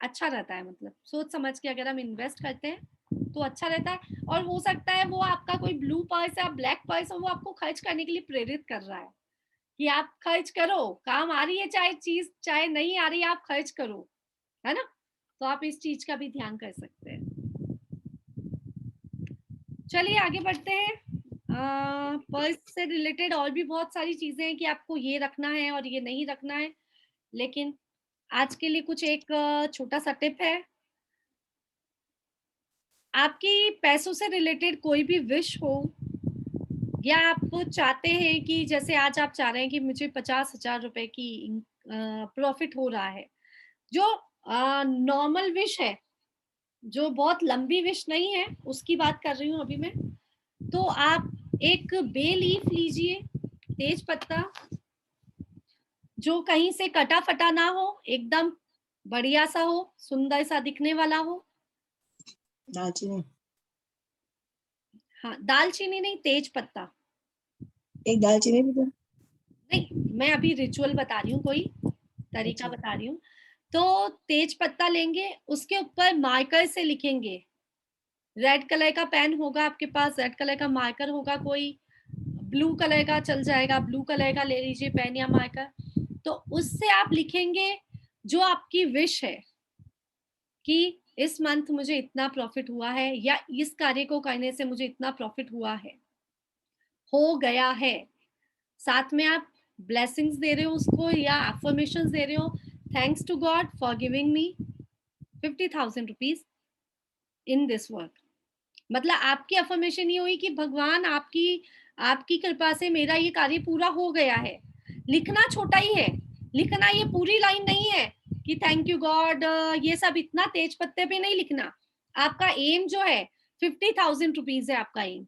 A: अच्छा रहता है। मतलब सोच समझ के अगर हम इन्वेस्ट करते हैं तो अच्छा रहता है। और हो सकता है वो आपका कोई ब्लू पर्स या ब्लैक पर्स हो, वो आपको खर्च करने के लिए प्रेरित कर रहा है कि आप खर्च करो, काम आ रही है चाहे चीज, चाहे नहीं आ रही है, आप खर्च करो, है ना? तो आप इस चीज का भी ध्यान कर सकते हैं। चलिए आगे बढ़ते हैं। पर्स से रिलेटेड और भी बहुत सारी चीजें हैं कि आपको ये रखना है और ये नहीं रखना है, लेकिन आज के लिए कुछ एक छोटा सा टिप है। आपकी पैसों से रिलेटेड कोई भी विश हो, या आप चाहते हैं कि जैसे आज आप चाह रहे हैं कि मुझे 50,000 रुपए की प्रॉफिट हो रहा है, जो नॉर्मल विश है, जो बहुत लंबी विश नहीं है, उसकी बात कर रही हूँ अभी मैं। तो आप एक बे लीफ लीजिए, तेज पत्ता, जो कहीं से कटा फटा ना हो, एकदम बढ़िया सा हो, सुंदर सा दिखने वाला हो।
F: दालचीनी,
A: हाँ, दालचीनी नहीं, तेज पत्ता।
F: एक दालचीनी भी दो।
A: नहीं, मैं अभी रिचुअल बता रही हूँ, कोई तरीका
F: अच्छा।
A: बता रही हूँ। तो तेज पत्ता लेंगे, उसके ऊपर मार्कर से लिखेंगे। रेड कलर का पेन होगा आपके पास, रेड कलर का मार्कर होगा, कोई ब्लू कलर का चल जाएगा, ब्लू कलर का ले लीजिए पेन या मार्कर। तो उससे आप लिखेंगे जो आपकी विश है कि इस मंथ मुझे इतना प्रॉफिट हुआ है, या इस कार्य को करने से मुझे इतना प्रॉफिट हुआ है, हो गया है। साथ में आप ब्लेसिंग्स दे रहे हो उसको, या अफर्मेशंस दे रहे हो, thanks to God for giving me 50,000 rupees in this work. मतलब आपकी अफर्मेशन ये हुई कि भगवान आपकी आपकी कृपा से मेरा ये कार्य पूरा हो गया है। लिखना छोटा ही है, लिखना ये पूरी लाइन नहीं है कि थैंक यू गॉड, ये सब इतना तेज पत्ते पे नहीं लिखना। आपका एम जो है 50,000 रुपीज है आपका एम,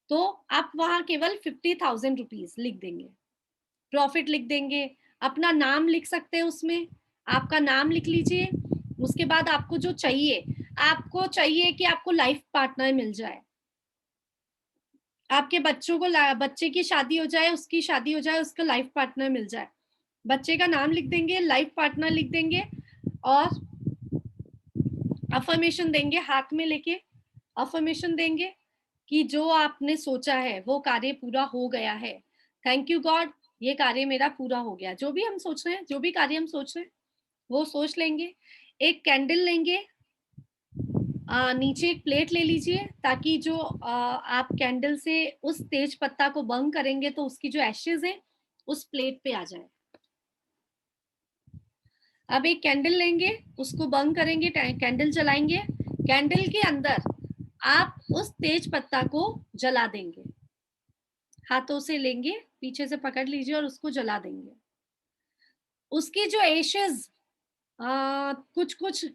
A: तो आप वहां केवल 50,000 रुपीज लिख देंगे, प्रॉफिट लिख देंगे, अपना नाम लिख सकते हैं उसमें, आपका नाम लिख लीजिए। उसके बाद आपको जो चाहिए, आपको चाहिए कि आपको लाइफ पार्टनर मिल जाए, आपके बच्चों को, बच्चे की शादी हो जाए, उसकी शादी हो जाए, उसका लाइफ पार्टनर मिल जाए। बच्चे का नाम लिख देंगे, लाइफ पार्टनर लिख देंगे, और अफर्मेशन देंगे, हाथ में लेके अफर्मेशन देंगे कि जो आपने सोचा है वो कार्य पूरा हो गया है। थैंक यू गॉड, ये कार्य मेरा पूरा हो गया। जो भी हम सोच रहे हैं, जो भी कार्य हम सोच रहे हैं, वो सोच लेंगे। एक कैंडल लेंगे, नीचे एक प्लेट ले लीजिए, ताकि जो आप कैंडल से उस तेज पत्ता को बर्न करेंगे तो उसकी जो एशेज है उस प्लेट पे आ जाए। अब एक कैंडल लेंगे, उसको बर्न करेंगे, कैंडल जलाएंगे, कैंडल के अंदर आप उस तेज पत्ता को जला देंगे, हाथों से लेंगे, पीछे से पकड़ लीजिए और उसको जला देंगे। उसकी जो एशेज कुछ कुछ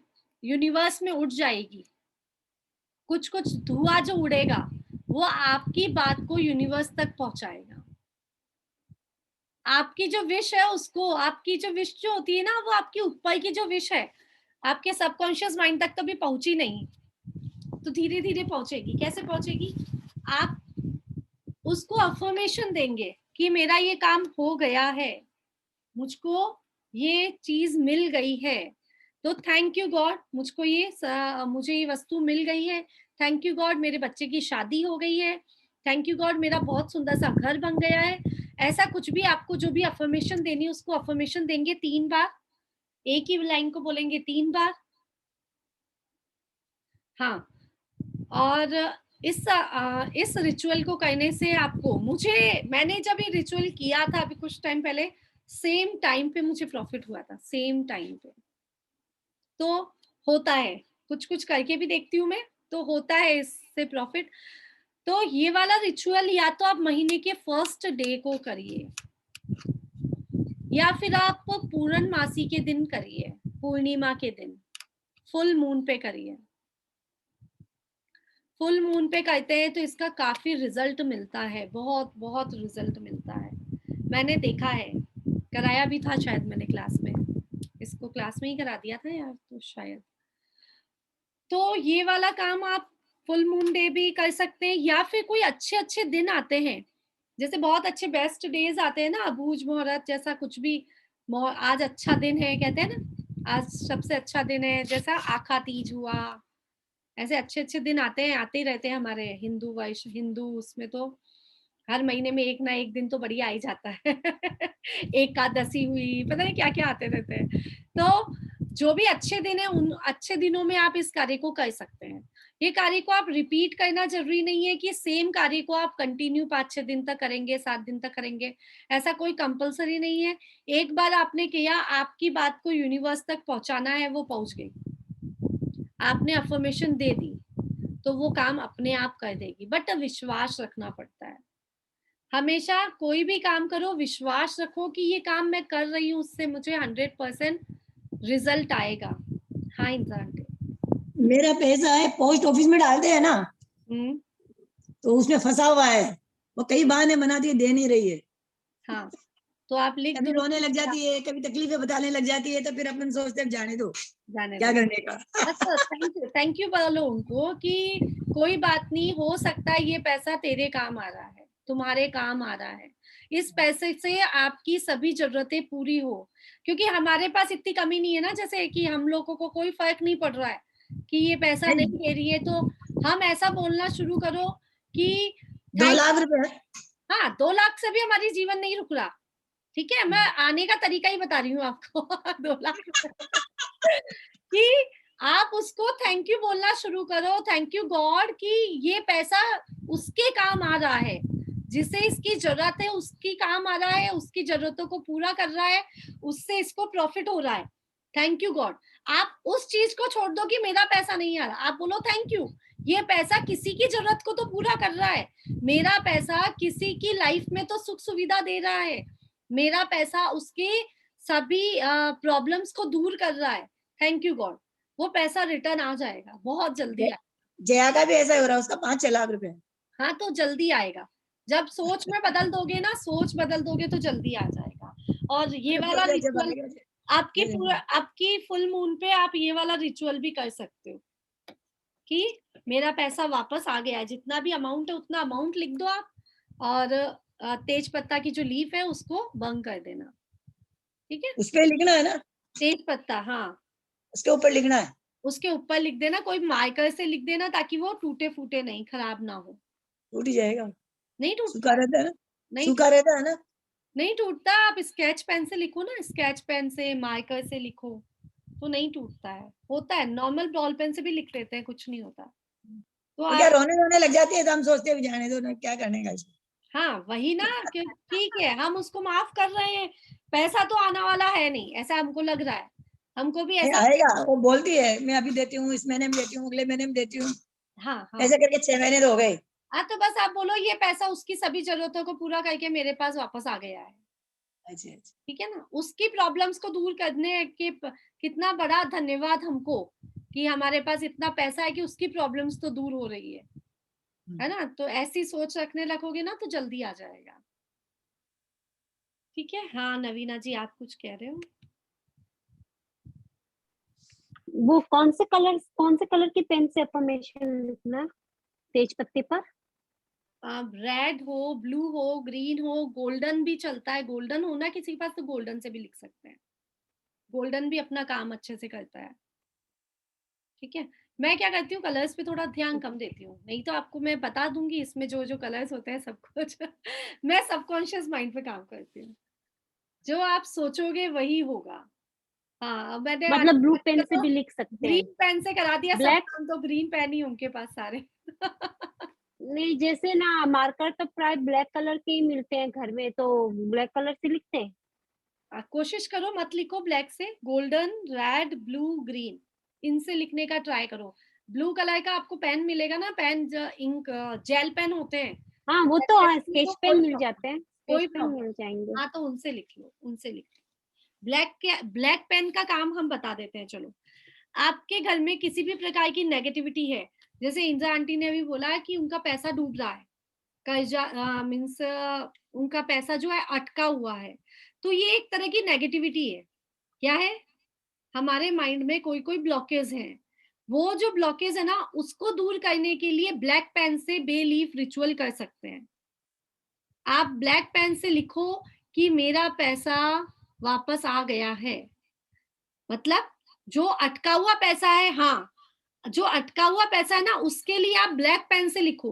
A: यूनिवर्स में उड़ जाएगी, कुछ कुछ धुआं जो उड़ेगा वो आपकी बात को यूनिवर्स तक पहुंचाएगा। आपकी जो विश है उसको, आपकी जो विश जो होती है ना, वो आपकी ऊपर की जो विश है आपके सबकॉन्शियस माइंड तक कभी पहुंची नहीं, तो धीरे धीरे पहुंचेगी। कैसे पहुंचेगी? आप उसको अफर्मेशन देंगे कि मेरा ये काम हो गया है, मुझको ये चीज मिल गई है, तो थैंक यू गॉड, मुझको मुझे ये वस्तु मिल गई है, थैंक यू गॉड मेरे बच्चे की शादी हो गई है, थैंक यू गॉड मेरा बहुत सुंदर सा घर बन गया है। ऐसा कुछ भी आपको जो भी अफर्मेशन देनी है उसको अफर्मेशन देंगे 3 बार, एक ही लाइन को बोलेंगे 3 बार। हाँ, और इस रिचुअल को करने से आपको, मैंने जब ये रिचुअल किया था अभी कुछ टाइम पहले, सेम टाइम पे मुझे प्रॉफिट हुआ था, सेम टाइम पे। तो होता है, कुछ कुछ करके भी देखती हूँ मैं, तो होता है इससे प्रॉफिट। तो ये वाला रिचुअल या तो आप महीने के फर्स्ट डे को करिए, या फिर आप पूर्णमासी के दिन करिए, पूर्णिमा के दिन, फुल मून पे करिए। फुल मून पे करते हैं तो इसका काफी रिजल्ट मिलता है, बहुत बहुत रिजल्ट मिलता है। मैंने देखा है, कराया भी था शायद मैंने क्लास में, इसको क्लास में ही करा दिया था यार, तो शायद। तो ये वाला काम आप फुल मून डे भी कर सकते हैं, या फिर कोई अच्छे अच्छे दिन आते हैं, जैसे बहुत अच्छे बेस्ट डेज आते हैं ना, अबूझ मुहूर्त जैसा कुछ भी, आज अच्छा दिन है कहते हैं ना, आज सबसे अच्छा दिन है, जैसा आखा तीज हुआ, ऐसे अच्छे अच्छे दिन आते हैं, आते ही रहते हैं हमारे हिंदू उसमें। तो हर महीने में एक ना एक दिन तो बढ़िया आ ही जाता है। एकादशी हुई, पता नहीं क्या क्या आते रहते हैं। तो जो भी अच्छे दिन है उन अच्छे दिनों में आप इस कार्य को कर सकते हैं। ये कार्य को आप रिपीट करना जरूरी नहीं है कि सेम कार्य को आप कंटिन्यू 5-6 दिन तक करेंगे, 7 दिन तक करेंगे, ऐसा कोई कंपलसरी नहीं है। एक बार आपने किया, आपकी बात को यूनिवर्स तक पहुंचाना है, वो पहुंच गई। आपने अफर्मेशन दे दी तो वो काम अपने आप कर देगी, बट विश्वास रखना पड़ता है। हमेशा कोई भी काम करो, विश्वास रखो कि ये काम मैं कर रही हूँ, उससे मुझे 100% रिजल्ट आएगा। हाँ इंद्रा आंटी।
F: मेरा पैसा है पोस्ट ऑफिस में डालते हैं ना, तो उसमें फंसा हुआ है, वो कई बहाने बनाती है, दे नहीं रही है।
A: हाँ तो आप लिख
F: कभी
A: दो,
F: रोने लग जाती है, कभी तकलीफें बताने लग जाती है, तो फिर अपन सोचते हैं जाने दो,
A: जाने
F: क्या
A: दो।
F: करने का।
A: बस थैंक यू बोलो उनको कि कोई बात नहीं, हो सकता है ये पैसा तेरे काम आ रहा है, तुम्हारे काम आ रहा है, इस पैसे से आपकी सभी जरूरतें पूरी हो। क्योंकि हमारे पास इतनी कमी नहीं है ना, जैसे कि हम लोगों को कोई फर्क नहीं पड़ रहा है कि ये पैसा नहीं दे रही है, तो हम ऐसा बोलना शुरू करो कि
F: 2 लाख रुपए
A: हाँ 2 लाख से भी हमारी जीवन नहीं रुक रहा। ठीक है, मैं आने का तरीका ही बता रही हूँ आपको। 2 लाख कि आप उसको थैंक यू बोलना शुरू करो, थैंक यू गॉड कि ये पैसा उसके काम आ रहा है, जिसे इसकी जरूरत है उसकी काम आ रहा है, उसकी जरूरतों को पूरा कर रहा है, उससे इसको प्रॉफिट हो रहा है। Thank you God. आप उस चीज को छोड़ दो कि मेरा पैसा नहीं आ रहा, आप बोलो थैंक यू, ये पैसा किसी की जरूरत को तो पूरा कर रहा है, मेरा पैसा किसी की लाइफ में तो सुख सुविधा दे रहा है, मेरा पैसा उसके सभी प्रॉब्लम्स को दूर कर रहा है। Thank you God. वो पैसा रिटर्न आ जाएगा बहुत जल्दी।
F: जया का भी ऐसा हो रहा है, उसका 5-6 लाख रुपए।
A: हाँ तो जल्दी आएगा, जब सोच में बदल दोगे ना, सोच बदल दोगे तो जल्दी आ जाएगा। और ये वाला रिचुअल आपकी फुल मून पे आप ये वाला रिचुअल भी कर सकते हो कि मेरा पैसा वापस आ गया है, जितना भी अमाउंट है उतना अमाउंट लिख दो आप, और तेज पत्ता की जो लीफ है उसको बंद कर देना। ठीक है,
F: उस पे लिखना है ना,
A: तेज पत्ता, हाँ
F: उसके ऊपर लिखना है,
A: उसके ऊपर लिख देना, कोई मार्कर से लिख देना ताकि वो टूटे फूटे नहीं, खराब ना हो।
F: टूट ही जाएगा,
A: नहीं
F: सूखा
A: टूटता,
F: रहता है ना,
A: नहीं
F: सूखा रहता है ना,
A: नहीं टूटता। आप स्केच पेन से लिखो ना, स्केच पेन से मार्कर से लिखो तो नहीं टूटता है। होता है, नॉर्मल बॉल पेन से भी लिख लेते हैं, कुछ नहीं होता। तो
F: क्या
A: आप
F: रोने लग जाती है, तो हम सोचते हैं जाने दो ना, क्या करने का इसको।
A: हाँ वही ना कि ठीक है हम उसको माफ कर रहे हैं, पैसा तो आने वाला है नहीं, ऐसा हमको लग रहा है, हमको भी ऐसा
F: आएगा, वो बोलती है मैं अभी देती हूँ, इस महीने में देती हूँ, अगले महीने में देती हूँ,
A: हाँ हाँ
F: ऐसे करके 6 महीने तो हो गए।
A: हाँ। तो बस आप बोलो ये पैसा उसकी सभी जरूरतों को पूरा करके मेरे पास वापस आ गया है।
F: अच्छा अच्छा,
A: ठीक है ना, उसकी प्रॉब्लम्स को दूर करने के कितना बड़ा धन्यवाद हमको कि हमारे पास इतना पैसा है कि उसकी प्रॉब्लम्स तो दूर हो रही है ना। तो ऐसी सोच रखने लगोगे ना तो जल्दी आ जाएगा। ठीक है, हाँ नवीना जी आप कुछ कह रहे हो।
E: वो कौन से कलर की पेन से अफर्मेशन लिखना तेज पत्ते पर?
A: रेड हो, ब्लू हो, ग्रीन हो, गोल्डन भी चलता है, गोल्डन होना किसी के पास तो गोल्डन से भी लिख सकते हैं, गोल्डन भी अपना काम अच्छे से करता है। ठीक है, मैं क्या करती हूँ कलर्स पे थोड़ा ध्यान कम देती हूँ, नहीं तो आपको मैं बता दूंगी इसमें जो जो कलर्स होते हैं सब कुछ। मैं सबकॉन्शियस माइंड पे काम करती हूँ, जो आप सोचोगे वही होगा। हाँ मैंने
E: मतलब ब्लू पेन से भी लिख सकते हैं?
A: ग्रीन पेन से करा दिया सब
E: ब्लैक
A: काम, तो ग्रीन पेन ही उनके पास सारे।
E: नहीं, जैसे ना मार्कर तो प्राय ब्लैक कलर के ही मिलते हैं घर में, तो ब्लैक कलर से लिखते हैं।
A: कोशिश करो मत लिखो ब्लैक से, गोल्डन, रेड, ब्लू, ग्रीन इनसे लिखने का ट्राई करो। ब्लू कलर का आपको पेन मिलेगा ना, पेन इंक जेल पेन होते हैं,
E: हाँ वो तो स्केच पेन मिल जाते हैं,
A: कोई
E: स्केच पेन
A: प्रॉब्लम,
E: मिल जाएंगे।
A: हाँ तो उनसे लिख लो, उनसे लिख लो। ब्लैक पेन का काम हम बता देते हैं। चलो, आपके घर में किसी भी प्रकार की नेगेटिविटी है, जैसे इंद्रा आंटी ने अभी बोला कि उनका पैसा डूब रहा है, कर्जा मीन्स उनका पैसा जो है अटका हुआ है, तो ये एक तरह की नेगेटिविटी है। क्या है, हमारे माइंड में कोई कोई ब्लॉकेज है, वो जो ब्लॉकेज है ना उसको दूर करने के लिए ब्लैक पेन से बे लीफ रिचुअल कर सकते हैं। आप ब्लैक पेन से लिखो कि मेरा पैसा वापस आ गया है, मतलब जो अटका हुआ पैसा है, हाँ जो अटका हुआ पैसा है ना उसके लिए आप ब्लैक पेन से लिखो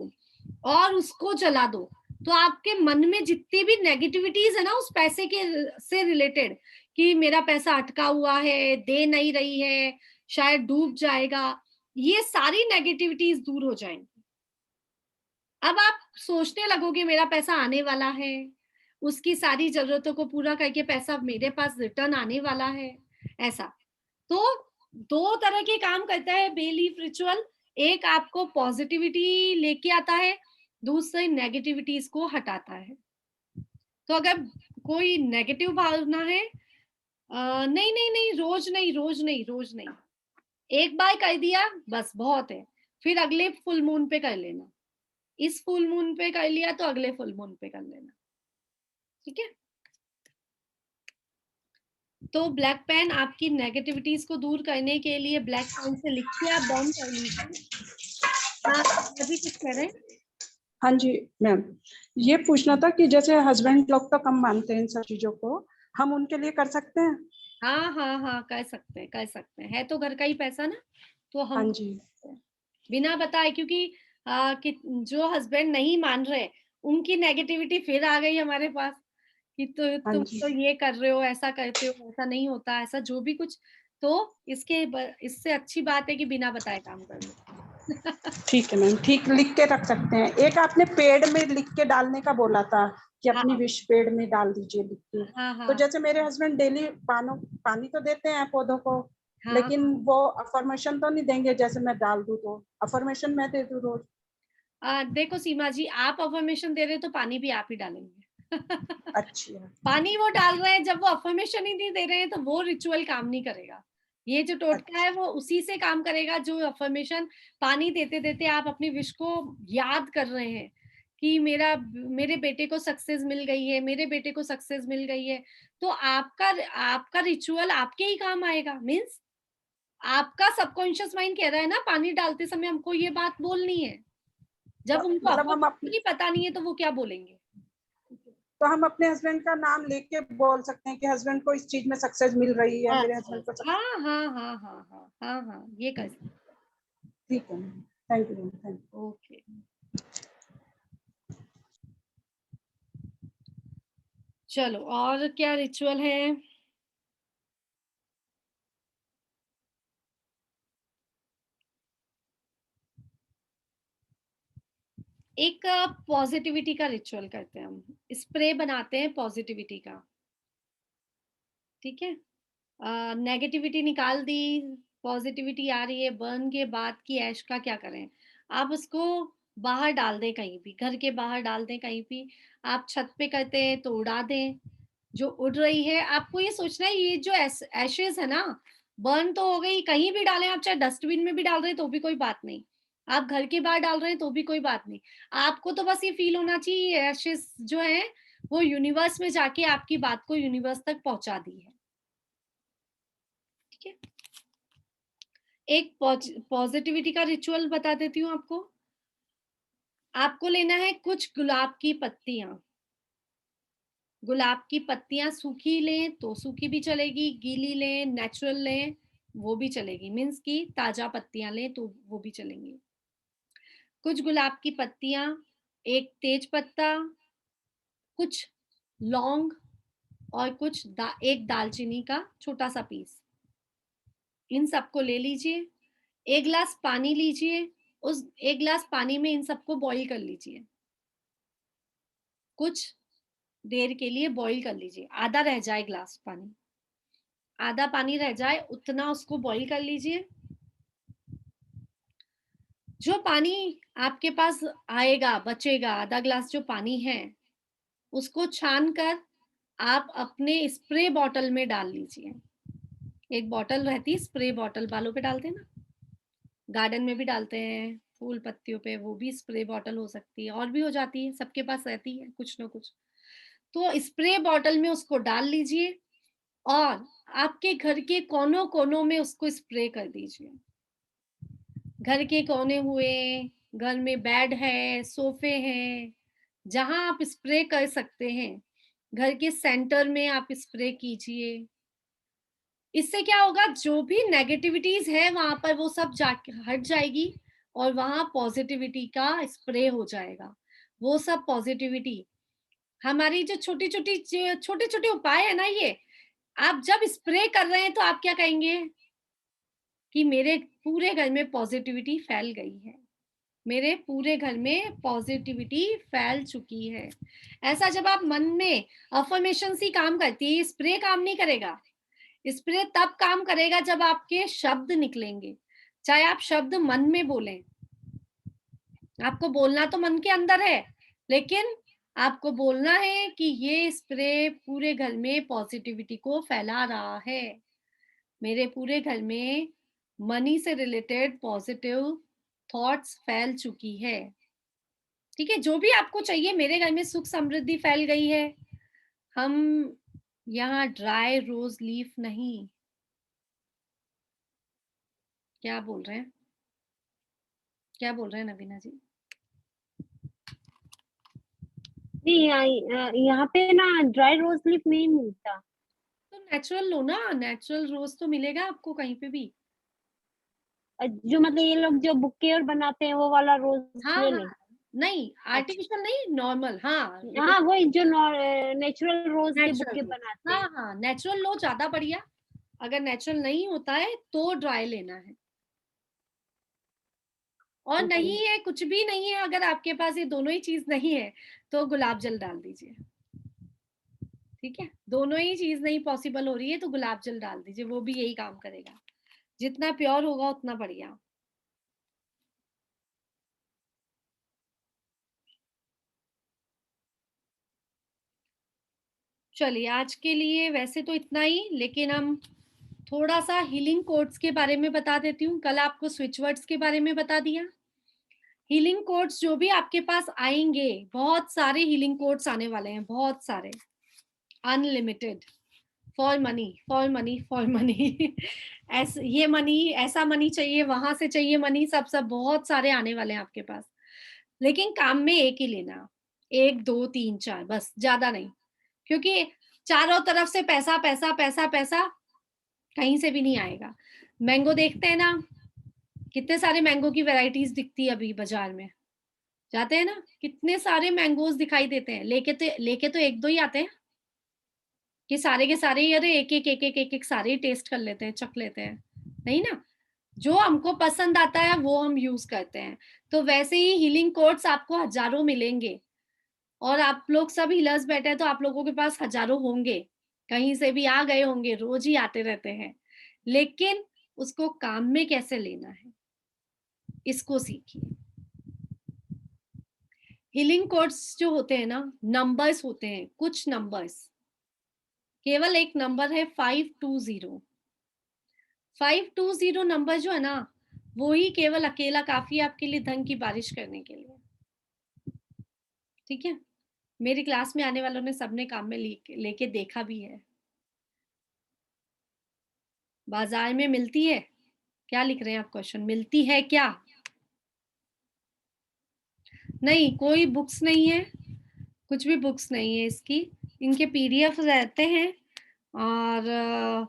A: और उसको जला दो। तो आपके मन में जितनी भी नेगेटिविटीज है ना उस पैसे के से रिलेटेड, कि मेरा पैसा अटका हुआ है, दे नहीं रही है, शायद डूब जाएगा, ये सारी नेगेटिविटीज दूर हो जाएंगी। अब आप सोचने लगोगे मेरा पैसा आने वाला है, उसकी सारी जरूरतों को पूरा करके पैसा मेरे पास रिटर्न आने वाला है, ऐसा। तो दो तरह के काम करता है बे लीफ रिचुअल, एक आपको पॉजिटिविटी लेके आता है, दूसरे नेगेटिविटीज को हटाता है। तो अगर कोई नेगेटिव भावना है, नहीं नहीं नहीं, रोज नहीं रोज नहीं रोज नहीं, एक बार कर दिया बस बहुत है, फिर अगले फुल मून पे कर लेना, इस फुल मून पे कर लिया तो अगले फुल मून पे कर लेना, ठीक है। तो ब्लैक पेन आपकी नेगेटिविटीज को दूर करने के लिए ब्लैक पेन से लिखिए, आप बर्न कर लीजिए। अभी कुछ कह रहे हैं?
G: हाँ जी मैम, ये पूछना था कि जैसे हस्बैंड लोग तो कम मानते हैं इन सब चीजों को, हम उनके लिए कर सकते हैं?
A: हाँ हाँ हाँ, कर सकते हैं, कर सकते हैं, है तो घर का ही पैसा ना, तो हम
G: हाँ जी
A: बिना बताए, क्योंकि कि जो हस्बैंड नहीं मान रहे उनकी नेगेटिविटी फिर आ गई हमारे पास कि
G: हाँ
A: तुम
G: जी
A: तो ये कर रहे हो, ऐसा करते हो, ऐसा नहीं होता, ऐसा जो भी कुछ, तो इससे अच्छी बात है कि बिना बताए काम कर लो।
G: ठीक है मैम, ठीक, लिख के रख सकते हैं। एक आपने पेड़ में लिख के डालने का बोला था कि अपनी
A: हाँ
G: विश पेड़ में डाल दीजिए लिख के।
A: हाँ
G: तो
A: हाँ
G: जैसे मेरे हस्बैंड डेली पानी तो देते हैं पौधों को,
A: हाँ,
G: लेकिन वो अफर्मेशन तो नहीं देंगे जैसे मैं डाल दूं, तो अफर्मेशन मैं दे दूं रोज?
A: देखो सीमा जी, आप अफर्मेशन दे रहे हो तो पानी भी आप ही डालेंगे।
G: अच्छा
A: पानी वो डाल रहे हैं, जब वो अफर्मेशन ही नहीं दे रहे हैं तो वो रिचुअल काम नहीं करेगा। ये जो टोटका है वो उसी से काम करेगा जो अफर्मेशन पानी देते देते आप अपनी विश को याद कर रहे हैं कि मेरे बेटे को सक्सेस मिल गई है, मेरे बेटे को सक्सेस मिल गई है। तो आपका रिचुअल आपके ही काम आएगा। मीन्स आपका सबकॉन्शियस माइंड कह रहा है ना, पानी डालते समय हमको ये बात बोलनी है। जब उनको
G: मतलब हम
A: अफर्मेशन ही पता नहीं है तो वो क्या बोलेंगे?
G: तो हम अपने हस्बैंड का नाम लेके बोल सकते हैं कि हस्बैंड को इस चीज में सक्सेस मिल रही है, मेरे हस्बैंड को
A: हाँ हाँ हाँ हाँ हाँ हाँ हाँ, ये कर सकते।
G: ठीक है, thank you, thank you.
A: Okay, चलो और क्या रिचुअल है? एक पॉजिटिविटी का रिचुअल करते हैं हम, स्प्रे बनाते हैं पॉजिटिविटी का, ठीक है। नेगेटिविटी निकाल दी, पॉजिटिविटी आ रही है, बर्न के बाद की ऐश का क्या करें? आप उसको बाहर डाल दें, कहीं भी घर के बाहर डाल दें, कहीं भी। आप छत पे करते हैं तो उड़ा दें, जो उड़ रही है। आपको ये सोचना है ये जो एशेज है ना, बर्न तो हो गई, कहीं भी डालें आप, चाहे डस्टबिन में भी डाल रहे हैं तो भी कोई बात नहीं, आप घर के बाहर डाल रहे हैं तो भी कोई बात नहीं। आपको तो बस ये फील होना चाहिए एशेज जो है वो यूनिवर्स में जाके आपकी बात को यूनिवर्स तक पहुंचा दी है, ठीक है। एक पॉजिटिविटी का रिचुअल बता देती हूँ आपको। आपको लेना है कुछ गुलाब की पत्तियां, गुलाब की पत्तियां सूखी लें तो सूखी भी चलेगी, गीली लें, नेचुरल लें वो भी चलेगी, मीन्स की ताजा पत्तियां लें तो वो भी चलेंगी। कुछ गुलाब की पत्तियां, एक तेज पत्ता, कुछ लौंग और एक दालचीनी का छोटा सा पीस, इन सबको ले लीजिए। एक गिलास पानी लीजिए, उस एक गिलास पानी में इन सबको बॉईल कर लीजिए, कुछ देर के लिए बॉईल कर लीजिए, आधा रह जाए गिलास पानी, आधा पानी रह जाए उतना उसको बॉईल कर लीजिए। जो पानी आपके पास आएगा, बचेगा, आधा गिलास जो पानी है उसको छान कर आप अपने स्प्रे बॉटल में डाल लीजिए। एक बॉटल रहती है स्प्रे बॉटल, बालों पे डालते हैं ना, गार्डन में भी डालते हैं, फूल पत्तियों पे, वो भी स्प्रे बॉटल हो सकती है, और भी हो जाती है, सबके पास रहती है कुछ ना कुछ। तो स्प्रे बॉटल में उसको डाल लीजिए और आपके घर के कोनों कोनों में उसको स्प्रे कर दीजिए। घर के कोने हुए, घर में बेड है, सोफे हैं, जहां आप स्प्रे कर सकते हैं, घर के सेंटर में आप स्प्रे कीजिए। इससे क्या होगा, जो भी नेगेटिविटीज है वहां पर वो सब जाके हट जाएगी और वहां पॉजिटिविटी का स्प्रे हो जाएगा। वो सब पॉजिटिविटी। हमारी जो छोटे छोटे उपाय है ना, ये आप जब स्प्रे कर रहे हैं तो आप क्या कहेंगे कि मेरे पूरे घर में पॉजिटिविटी फैल गई है, मेरे पूरे घर में पॉजिटिविटी फैल चुकी है। ऐसा जब आप मन में अफर्मेशन ही काम करती है, स्प्रे काम नहीं करेगा। स्प्रे तब काम करेगा जब आपके शब्द निकलेंगे, चाहे आप शब्द मन में बोलें। आपको बोलना तो मन के अंदर है, लेकिन आपको बोलना है कि ये स्प्रे पूरे घर में पॉजिटिविटी को फैला रहा है। मेरे पूरे घर में मनी से रिलेटेड पॉजिटिव थॉट्स फैल चुकी है। ठीक है, जो भी आपको चाहिए, मेरे घर में सुख समृद्धि फैल गई है। हम यहाँ ड्राई रोज लीफ नहीं, क्या बोल रहे हैं, क्या बोल रहे हैं नवीना जी?
E: नहीं, यहाँ पे ना ड्राई रोज लीफ नहीं मिलता।
A: तो नेचुरल लो ना, नेचुरल रोज तो मिलेगा आपको कहीं पे भी।
E: जो मतलब ये लोग जो बुके और बनाते हैं वो वाला रोज
A: हाँ
E: ले
A: हाँ,
E: लें।
A: नहीं आर्टिफिशियल नहीं, नॉर्मल। हाँ
E: हाँ वही जो नेचुरल रोज के
A: नेचुरल
E: बुके
A: लो,
E: बनाते
A: हाँ
E: हैं।
A: हाँ नेचुरल लो, ज्यादा बढ़िया। अगर नेचुरल नहीं होता है तो ड्राई लेना है। और
E: ओके।
A: नहीं है, कुछ भी नहीं है, अगर आपके पास ये दोनों ही चीज नहीं है तो गुलाब जल डाल दीजिए। ठीक है, दोनों ही चीज नहीं पॉसिबल हो रही है तो गुलाब जल डाल दीजिए, वो भी यही काम करेगा। जितना प्योर होगा उतना बढ़िया। चलिए, आज के लिए वैसे तो इतना ही, लेकिन हम थोड़ा सा हीलिंग कोड्स के बारे में बता देती हूँ। कल आपको स्विच वर्ड्स के बारे में बता दिया। हीलिंग कोड्स जो भी आपके पास आएंगे, बहुत सारे हीलिंग कोड्स आने वाले हैं, बहुत सारे, unlimited. For money, for money, for money ऐसा ये मनी, ऐसा मनी चाहिए, वहां से चाहिए मनी, सब बहुत सारे आने वाले हैं आपके पास। लेकिन काम में एक ही लेना, 1 2 3 4, बस, ज्यादा नहीं। क्योंकि चारों तरफ से पैसा पैसा पैसा पैसा, कहीं से भी नहीं आएगा। मैंगो देखते हैं ना, कितने सारे मैंगो की वैरायटीज दिखती है अभी बाजार में, जाते हैं ना, कितने सारे मैंगोज दिखाई देते हैं। लेके तो 1 2 ही आते हैं कि सारे के सारे ही, अरे एक एक सारे ही टेस्ट कर लेते हैं, चख लेते हैं, नहीं ना। जो हमको पसंद आता है वो हम यूज करते हैं। तो वैसे ही हीलिंग कोड्स आपको हजारों मिलेंगे, और आप लोग सब हीलर्स बैठे हैं तो आप लोगों के पास हजारों होंगे, कहीं से भी आ गए होंगे, रोज ही आते रहते हैं। लेकिन उसको काम में कैसे लेना है, इसको सीखिए। हीलिंग कोड्स जो होते हैं ना, नंबर्स होते हैं, कुछ नंबर्स। केवल एक नंबर है 520। 520 नंबर जो है ना, वो ही केवल अकेला काफी है आपके लिए धन की बारिश करने के लिए। ठीक है, मेरी क्लास में आने वालों ने सबने काम में लेके देखा भी है। बाजार में मिलती है, क्या लिख रहे हैं आप क्वेश्चन, मिलती है क्या? नहीं, कोई बुक्स नहीं है, कुछ भी बुक्स नहीं है इसकी। इनके पीडीएफ रहते हैं, और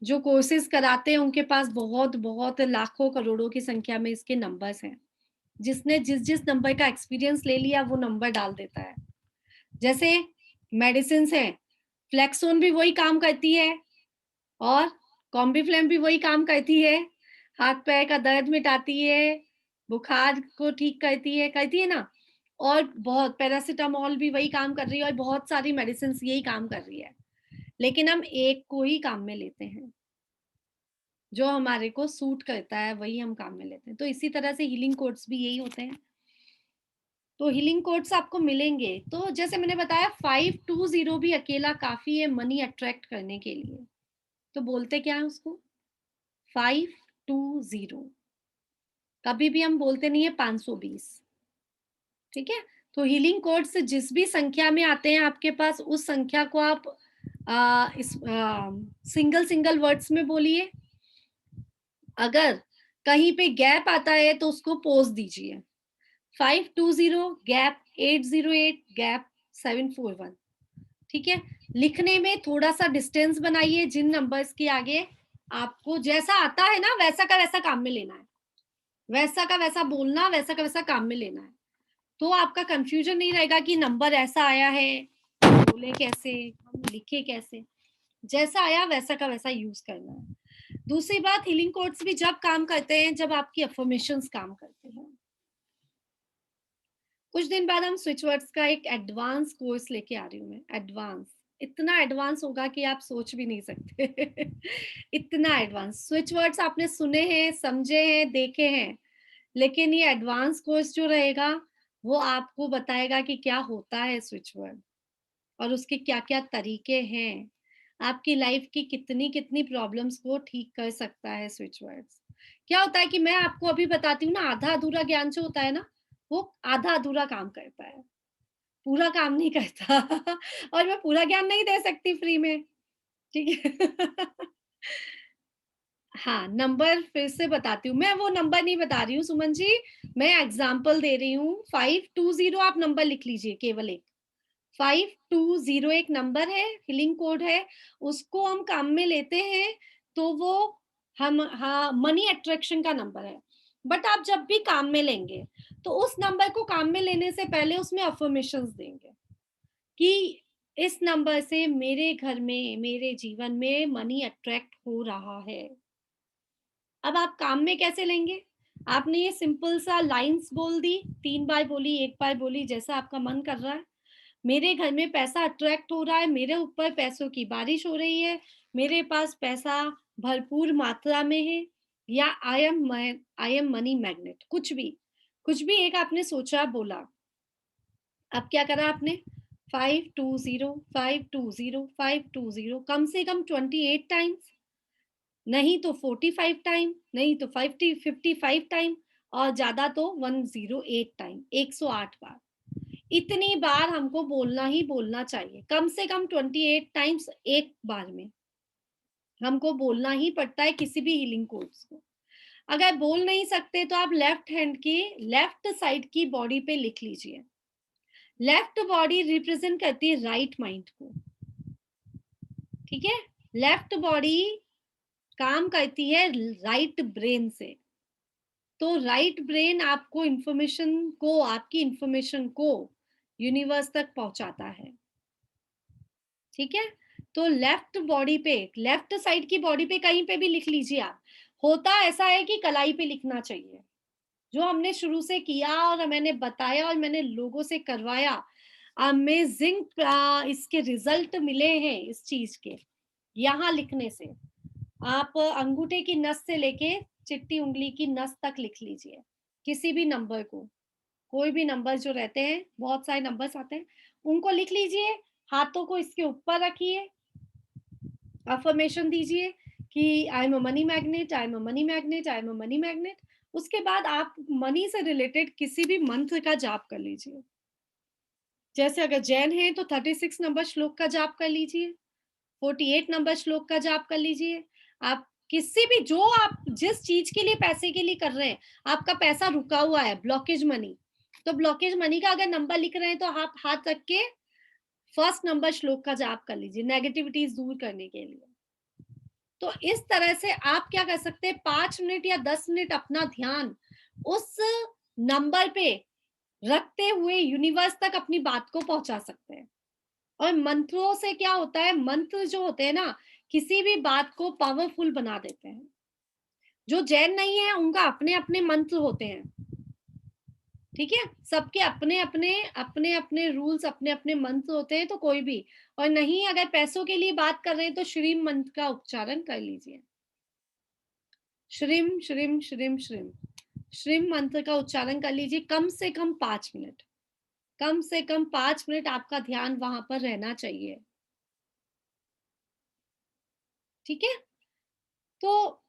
A: जो कोर्सेज कराते हैं उनके पास बहुत बहुत लाखों करोड़ों की संख्या में इसके नंबर्स हैं। जिसने जिस नंबर का एक्सपीरियंस ले लिया वो नंबर डाल देता है। जैसे मेडिसिन है, फ्लेक्सोन भी वही काम करती है, और कॉम्बीफ्लेम भी वही काम करती है, हाथ पैर का दर्द मिटाती है, बुखार को ठीक करती है ना। और बहुत, पैरासिटामोल भी वही काम कर रही है, और बहुत सारी मेडिसिन यही काम कर रही है। लेकिन हम एक को ही काम में लेते हैं, जो हमारे को सूट करता है वही हम काम में लेते हैं। तो इसी तरह से हीलिंग कोड्स भी यही होते हैं। तो हीलिंग कोड्स आपको मिलेंगे। तो जैसे मैंने बताया 520 भी अकेला काफी है मनी अट्रैक्ट करने के लिए। तो बोलते क्या है उसको, 520। कभी भी हम बोलते नहीं है 520। ठीक है, तो हीलिंग कोड्स जिस भी संख्या में आते हैं आपके पास, उस संख्या को आप सिंगल वर्ड्स में बोलिए। अगर कहीं पे गैप आता है तो उसको पोज दीजिए, 520 गैप 808 गैप 741। ठीक है, लिखने में थोड़ा सा डिस्टेंस बनाइए, जिन नंबर्स के आगे आपको जैसा आता है ना वैसा का वैसा काम में लेना है, वैसा का वैसा बोलना, वैसा का वैसा काम में लेना है। तो आपका कंफ्यूजन नहीं रहेगा कि नंबर ऐसा आया है, बोले कैसे, हम लिखे कैसे। जैसा आया वैसा का वैसा यूज करना है। दूसरी बात, हीलिंग कोड्स भी जब काम करते हैं जब आपकी अफर्मेशंस काम करते हैं। कुछ दिन बाद हम स्विच वर्ड्स का एक एडवांस कोर्स लेके आ रही हूँ मैं। एडवांस, इतना एडवांस होगा कि आप सोच भी नहीं सकते। इतना एडवांस। स्विच वर्ड्स आपने सुने हैं, समझे हैं, देखे हैं, लेकिन ये एडवांस कोर्स जो रहेगा वो आपको बताएगा कि क्या होता है स्विच वर्ड और उसके क्या क्या तरीके हैं, आपकी लाइफ की कितनी कितनी प्रॉब्लम्स को ठीक कर सकता है स्विच वर्ड्स। क्या होता है कि मैं आपको अभी बताती हूँ ना, आधा अधूरा ज्ञान जो होता है ना, वो आधा अधूरा काम करता है, पूरा काम नहीं करता। और मैं पूरा ज्ञान नहीं दे सकती फ्री में, ठीक है। हाँ, नंबर फिर से बताती हूँ मैं, वो नंबर नहीं बता रही हूँ सुमन जी, मैं एग्जाम्पल दे रही हूँ। 520 आप नंबर लिख लीजिए, केवल एक 520 एक नंबर है, हीलिंग कोड है, उसको हम काम में लेते हैं तो वो हम, हाँ, मनी अट्रैक्शन का नंबर है। बट आप जब भी काम में लेंगे तो उस नंबर को काम में लेने से पहले उसमें अफर्मेशंस देंगे कि इस नंबर से मेरे घर में, मेरे जीवन में मनी अट्रैक्ट हो रहा है। अब आप काम में कैसे लेंगे? आपने ये सिंपल सा लाइंस बोल दी, 3 बार बोली, 1 बार बोली, जैसा आपका मन कर रहा है। मेरे घर में पैसा अट्रैक्ट हो रहा है, मेरे ऊपर पैसों की बारिश हो रही है, मेरे पास पैसा भरपूर मात्रा में है, या आई एम मनी मैग्नेट, कुछ भी एक आपने सोचा, बोला। अब क्या करा आपने? 520 520 520 कम से कम 28 टाइम्स, नहीं तो 45 टाइम, नहीं तो 55 टाइम, और ज्यादा तो 108 टाइम, 108 बार। इतनी बार हमको बोलना ही बोलना चाहिए, कम से कम 28 टाइम्स एक बार में हमको बोलना ही पड़ता है किसी भी हीलिंग कोर्स को। अगर बोल नहीं सकते तो आप लेफ्ट हैंड की लेफ्ट साइड की बॉडी पे लिख लीजिए। लेफ्ट बॉडी रिप्रेजेंट करती है राइट माइंड को, ठीक है। लेफ्ट बॉडी काम करती है राइट ब्रेन से, तो राइट ब्रेन आपको इंफॉर्मेशन को, आपकी इंफॉर्मेशन को यूनिवर्स तक पहुंचाता है, ठीक है। तो लेफ्ट बॉडी पे, लेफ्ट साइड की बॉडी पे कहीं पे भी लिख लीजिए आप। होता ऐसा है कि कलाई पे लिखना चाहिए, जो हमने शुरू से किया और मैंने बताया और मैंने लोगों से करवाया, अमेजिंग इसके रिजल्ट मिले हैं इस चीज के। यहाँ लिखने से आप अंगूठे की नस से लेके चिट्टी उंगली की नस तक लिख लीजिए किसी भी नंबर को, कोई भी नंबर जो रहते हैं, बहुत सारे नंबर्स आते हैं, उनको लिख लीजिए, हाथों को इसके ऊपर रखिए, अफर्मेशन दीजिए कि आई am a money magnet, I am a money magnet, I am a money magnet. उसके बाद आप मनी से रिलेटेड किसी भी मंत्र का जाप कर लीजिए। जैसे अगर जैन है तो 36 नंबर श्लोक का जाप कर लीजिए, 48 नंबर श्लोक का जाप कर लीजिए। आप किसी भी, जो आप जिस चीज के लिए पैसे के लिए कर रहे हैं, आपका पैसा रुका हुआ है, ब्लॉकेज मनी, तो ब्लॉकेज मनी का अगर नंबर लिख रहे हैं तो आप हाथ रख के फर्स्ट नंबर श्लोक का जाप कर लीजिए, नेगेटिविटीज दूर करने के लिए। तो इस तरह से आप क्या कर सकते हैं, 5 मिनट या 10 मिनट अपना ध्यान उस नंबर पे रखते हुए यूनिवर्स तक अपनी बात को पहुंचा सकते हैं। और मंत्रों से क्या होता है, मंत्र जो होते हैं ना, किसी भी बात को पावरफुल बना देते हैं। जो जैन नहीं है उनका अपने अपने मंत्र होते हैं, ठीक है, सबके अपने अपने रूल्स, अपने अपने मंत्र होते हैं, तो कोई भी, और नहीं अगर पैसों के लिए बात कर रहे हैं तो श्रीम मंत्र का उच्चारण कर लीजिए। श्रीम श्रीम श्रीम श्रीम, श्रीम मंत्र का उच्चारण कर लीजिए, कम से कम 5 मिनट, कम से कम 5 मिनट आपका ध्यान वहां पर रहना चाहिए, ठीक है। तो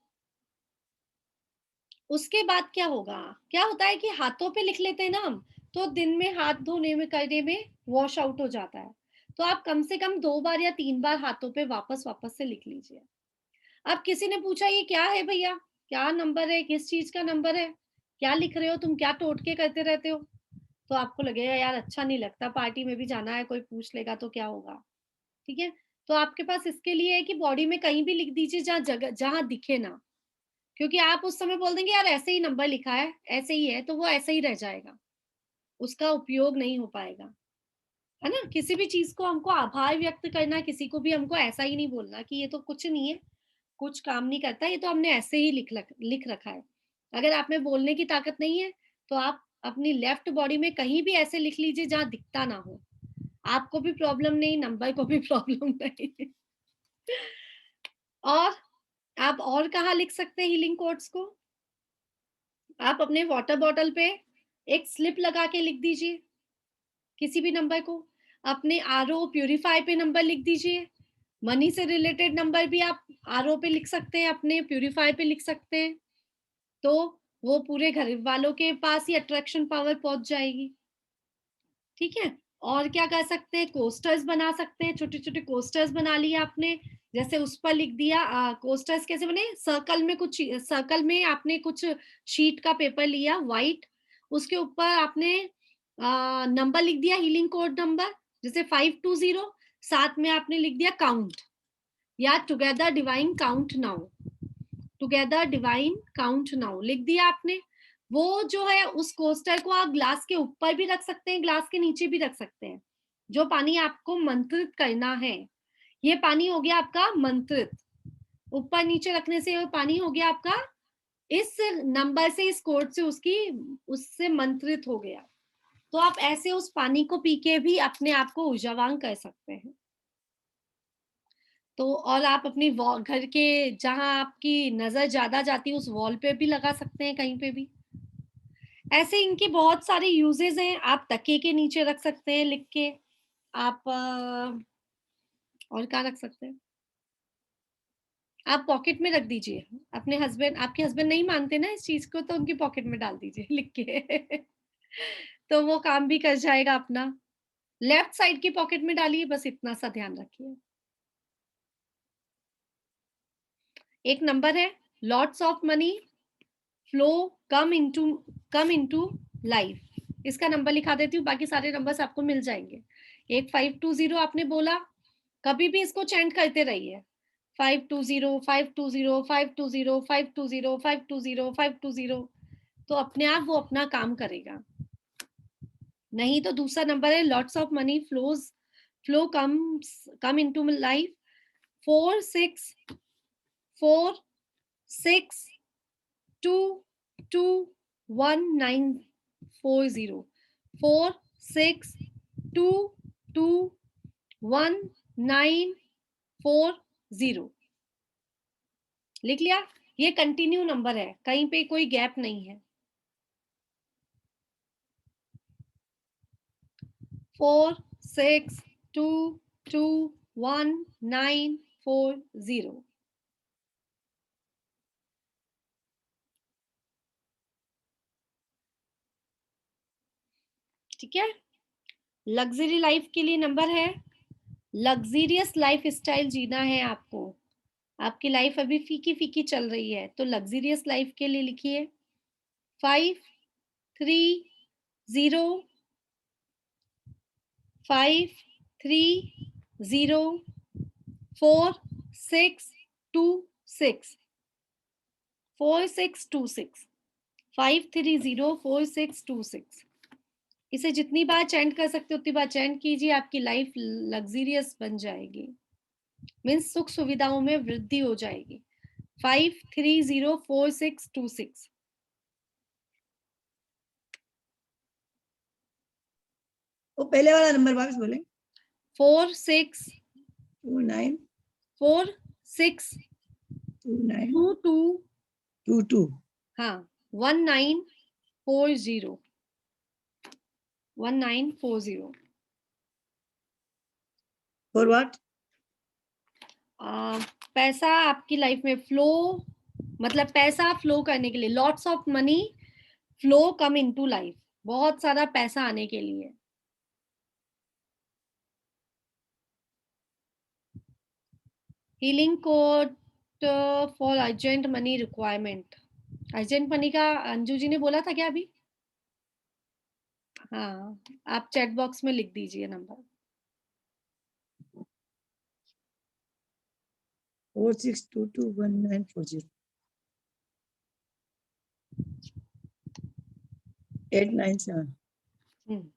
A: उसके बाद क्या होगा, क्या होता है कि हाथों पे लिख लेते हैं ना हम, तो दिन में हाथ धोने में, करने में वॉश आउट हो जाता है। तो आप कम से कम 2 बार या 3 बार हाथों पे वापस से लिख लीजिए। अब किसी ने पूछा ये क्या है भैया, क्या नंबर है, किस चीज का नंबर है, क्या लिख रहे हो तुम, क्या टोटके करते रहते हो, तो आपको लगेगा यार अच्छा नहीं लगता, पार्टी में भी जाना है, कोई पूछ लेगा तो क्या होगा, ठीक है। तो आपके पास इसके लिए है कि बॉडी में कहीं भी लिख दीजिए, जहाँ जगह, जहाँ दिखे ना, क्योंकि आप उस समय बोल देंगे यार ऐसे ही नंबर लिखा है, ऐसे ही है, तो वो ऐसे ही रह जाएगा, उसका उपयोग नहीं हो पाएगा, है ना। किसी भी चीज को हमको आभार व्यक्त करना, किसी को भी हमको ऐसा ही नहीं बोलना कि ये तो कुछ नहीं है, कुछ काम नहीं करता, ये तो हमने ऐसे ही लिख रखा है। अगर आप में बोलने की ताकत नहीं है तो आप अपनी लेफ्ट बॉडी में कहीं भी ऐसे लिख लीजिए जहां दिखता ना हो, आपको भी प्रॉब्लम नहीं, नंबर को भी प्रॉब्लम नहीं। और आप और कहाँ लिख सकते हैं हीलिंग कोड्स को? आप अपने वाटर बॉटल पे एक स्लिप लगा के लिख दीजिए किसी भी नंबर को। अपने आरओ प्यूरिफाई पे नंबर लिख दीजिए। मनी से रिलेटेड नंबर भी आप आरओ पे लिख सकते हैं, अपने प्यूरिफाई पे लिख सकते हैं, तो वो पूरे घर वालों के पास ही अट्रैक्शन पावर पहुंच जाएगी। ठीक है। और क्या कर सकते हैं, कोस्टर्स बना सकते हैं, छोटे छोटे कोस्टर्स बना लिए आपने, जैसे उस पर लिख दिया। कोस्टर्स कैसे बने, सर्कल में आपने कुछ शीट का पेपर लिया व्हाइट, उसके ऊपर आपने नंबर लिख दिया, हीलिंग कोड नंबर, जैसे 520, साथ में आपने लिख दिया काउंट, या together divine count now, together divine count now लिख दिया आपने। वो जो है उस कोस्टर को आप ग्लास के ऊपर भी रख सकते हैं, ग्लास के नीचे भी रख सकते हैं। जो पानी आपको मंत्रित करना है, ये पानी हो गया आपका मंत्रित, ऊपर नीचे रखने से ये पानी हो गया आपका इस नंबर से, इस कोड से उससे मंत्रित हो गया। तो आप ऐसे उस पानी को पी के भी अपने आप को ऊर्जावान कर सकते हैं। तो और आप अपनी घर के जहां आपकी नजर ज्यादा जाती है उस वॉल पे भी लगा सकते हैं, कहीं पे भी। ऐसे इनके बहुत सारे यूजेस हैं। आप तकिए के नीचे रख सकते हैं लिख के। आप और क्या रख सकते हैं, आप पॉकेट में रख दीजिए। अपने हस्बैंड, आपके हस्बैंड नहीं मानते ना इस चीज को, तो उनकी पॉकेट में डाल दीजिए लिख के। तो वो काम भी कर जाएगा अपना। लेफ्ट साइड की पॉकेट में डालिए, बस इतना सा ध्यान रखिए। एक नंबर है, lots of money flow come into life, इसका नंबर लिखा देती हूँ, बाकी सारे नंबर्स आपको मिल जाएंगे। एक 520 आपने बोला, कभी भी इसको चैंट करते रहिए, 520 520 520 520 520 520, तो अपने आप वो अपना काम करेगा। नहीं तो दूसरा नंबर है, lots of money flow come into life, 4 6 4 6 2 2 1 9 40, 4 6 2 2 1 9 40 लिख लिया। ये कंटिन्यू नंबर है, कहीं पे कोई गैप नहीं है। 4 6 2 2 1 9 40। ठीक है। लग्जरी लाइफ के लिए नंबर है, लग्जरियस लाइफ स्टाइल जीना है आपको, आपकी लाइफ अभी फीकी फीकी चल रही है, तो लग्जरियस लाइफ के लिए लिखिए 5 3 0 5 3 0 4 6 2 6 4 6 2 6 5 3 0 4 6 2 6। इसे जितनी बार चैंट कर सकते हो उतनी बार चैंट कीजिए, आपकी लाइफ लग्जरियस बन जाएगी, मीन्स सुख सुविधाओं में वृद्धि हो जाएगी। 5 3 0 4 6 2 6।
F: वो पहले वाला नंबर वापस बोले।
A: 4 6
F: 2 9
A: 4 6
F: 2 9
A: 2 2
F: 2 2
A: हाँ 1940 1940।
F: For what?
A: पैसा आपकी लाइफ में फ्लो, मतलब पैसा फ्लो करने के लिए, lots of money flow come into life, बहुत सारा पैसा आने के लिए। Healing code for urgent money requirement, urgent money का अंजू जी ने बोला था क्या अभी? हाँ, आप चैट बॉक्स में लिख दीजिए नंबर।
F: 46221940 897।
A: हम्म,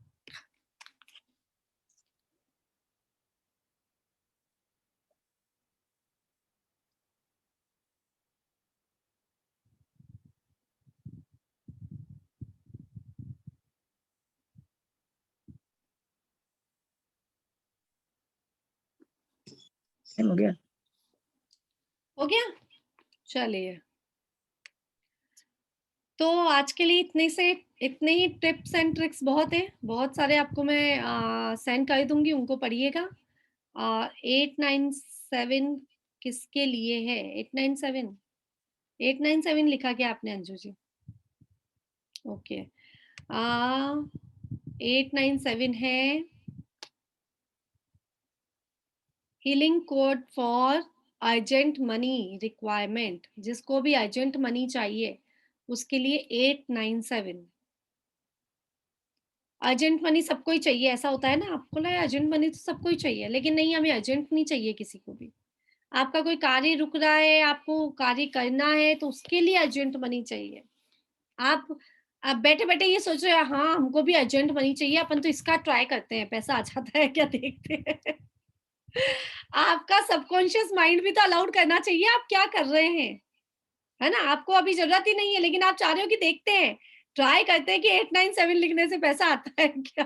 F: हो गया।
A: हो गया, चलिए। तो आज के लिए इतने ही टिप्स एंड ट्रिक्स बहुत हैं, बहुत सारे आपको मैं सेंड कर दूंगी, उनको पढ़िएगा। 897 किसके लिए है? 897 लिखा क्या आपने अंजू जी? ओके, 897 है healing code for urgent money requirement. जिसको भी अर्जेंट मनी चाहिए उसके लिए 897। अर्जेंट मनी सबको ही चाहिए, ऐसा होता है ना, आपको लगा अर्जेंट मनी तो सबको ही चाहिए, लेकिन नहीं, हमें अर्जेंट नहीं चाहिए किसी को भी। आपका कोई कार्य रुक रहा है, आपको कार्य करना है, तो उसके लिए अर्जेंट मनी चाहिए। आप बैठे बैठे ये सोच रहे हैं हाँ हमको भी अर्जेंट मनी चाहिए, अपन तो इसका ट्राई करते हैं, पैसा आ जाता है क्या, देखते हैं। आपका सबकॉन्शियस माइंड भी तो अलाउड करना चाहिए आप क्या कर रहे हैं, है ना। आपको अभी जरूरत ही नहीं है, लेकिन आप चाह रहे हो कि देखते हैं, ट्राई करते हैं कि 897 लिखने से पैसा आता है क्या।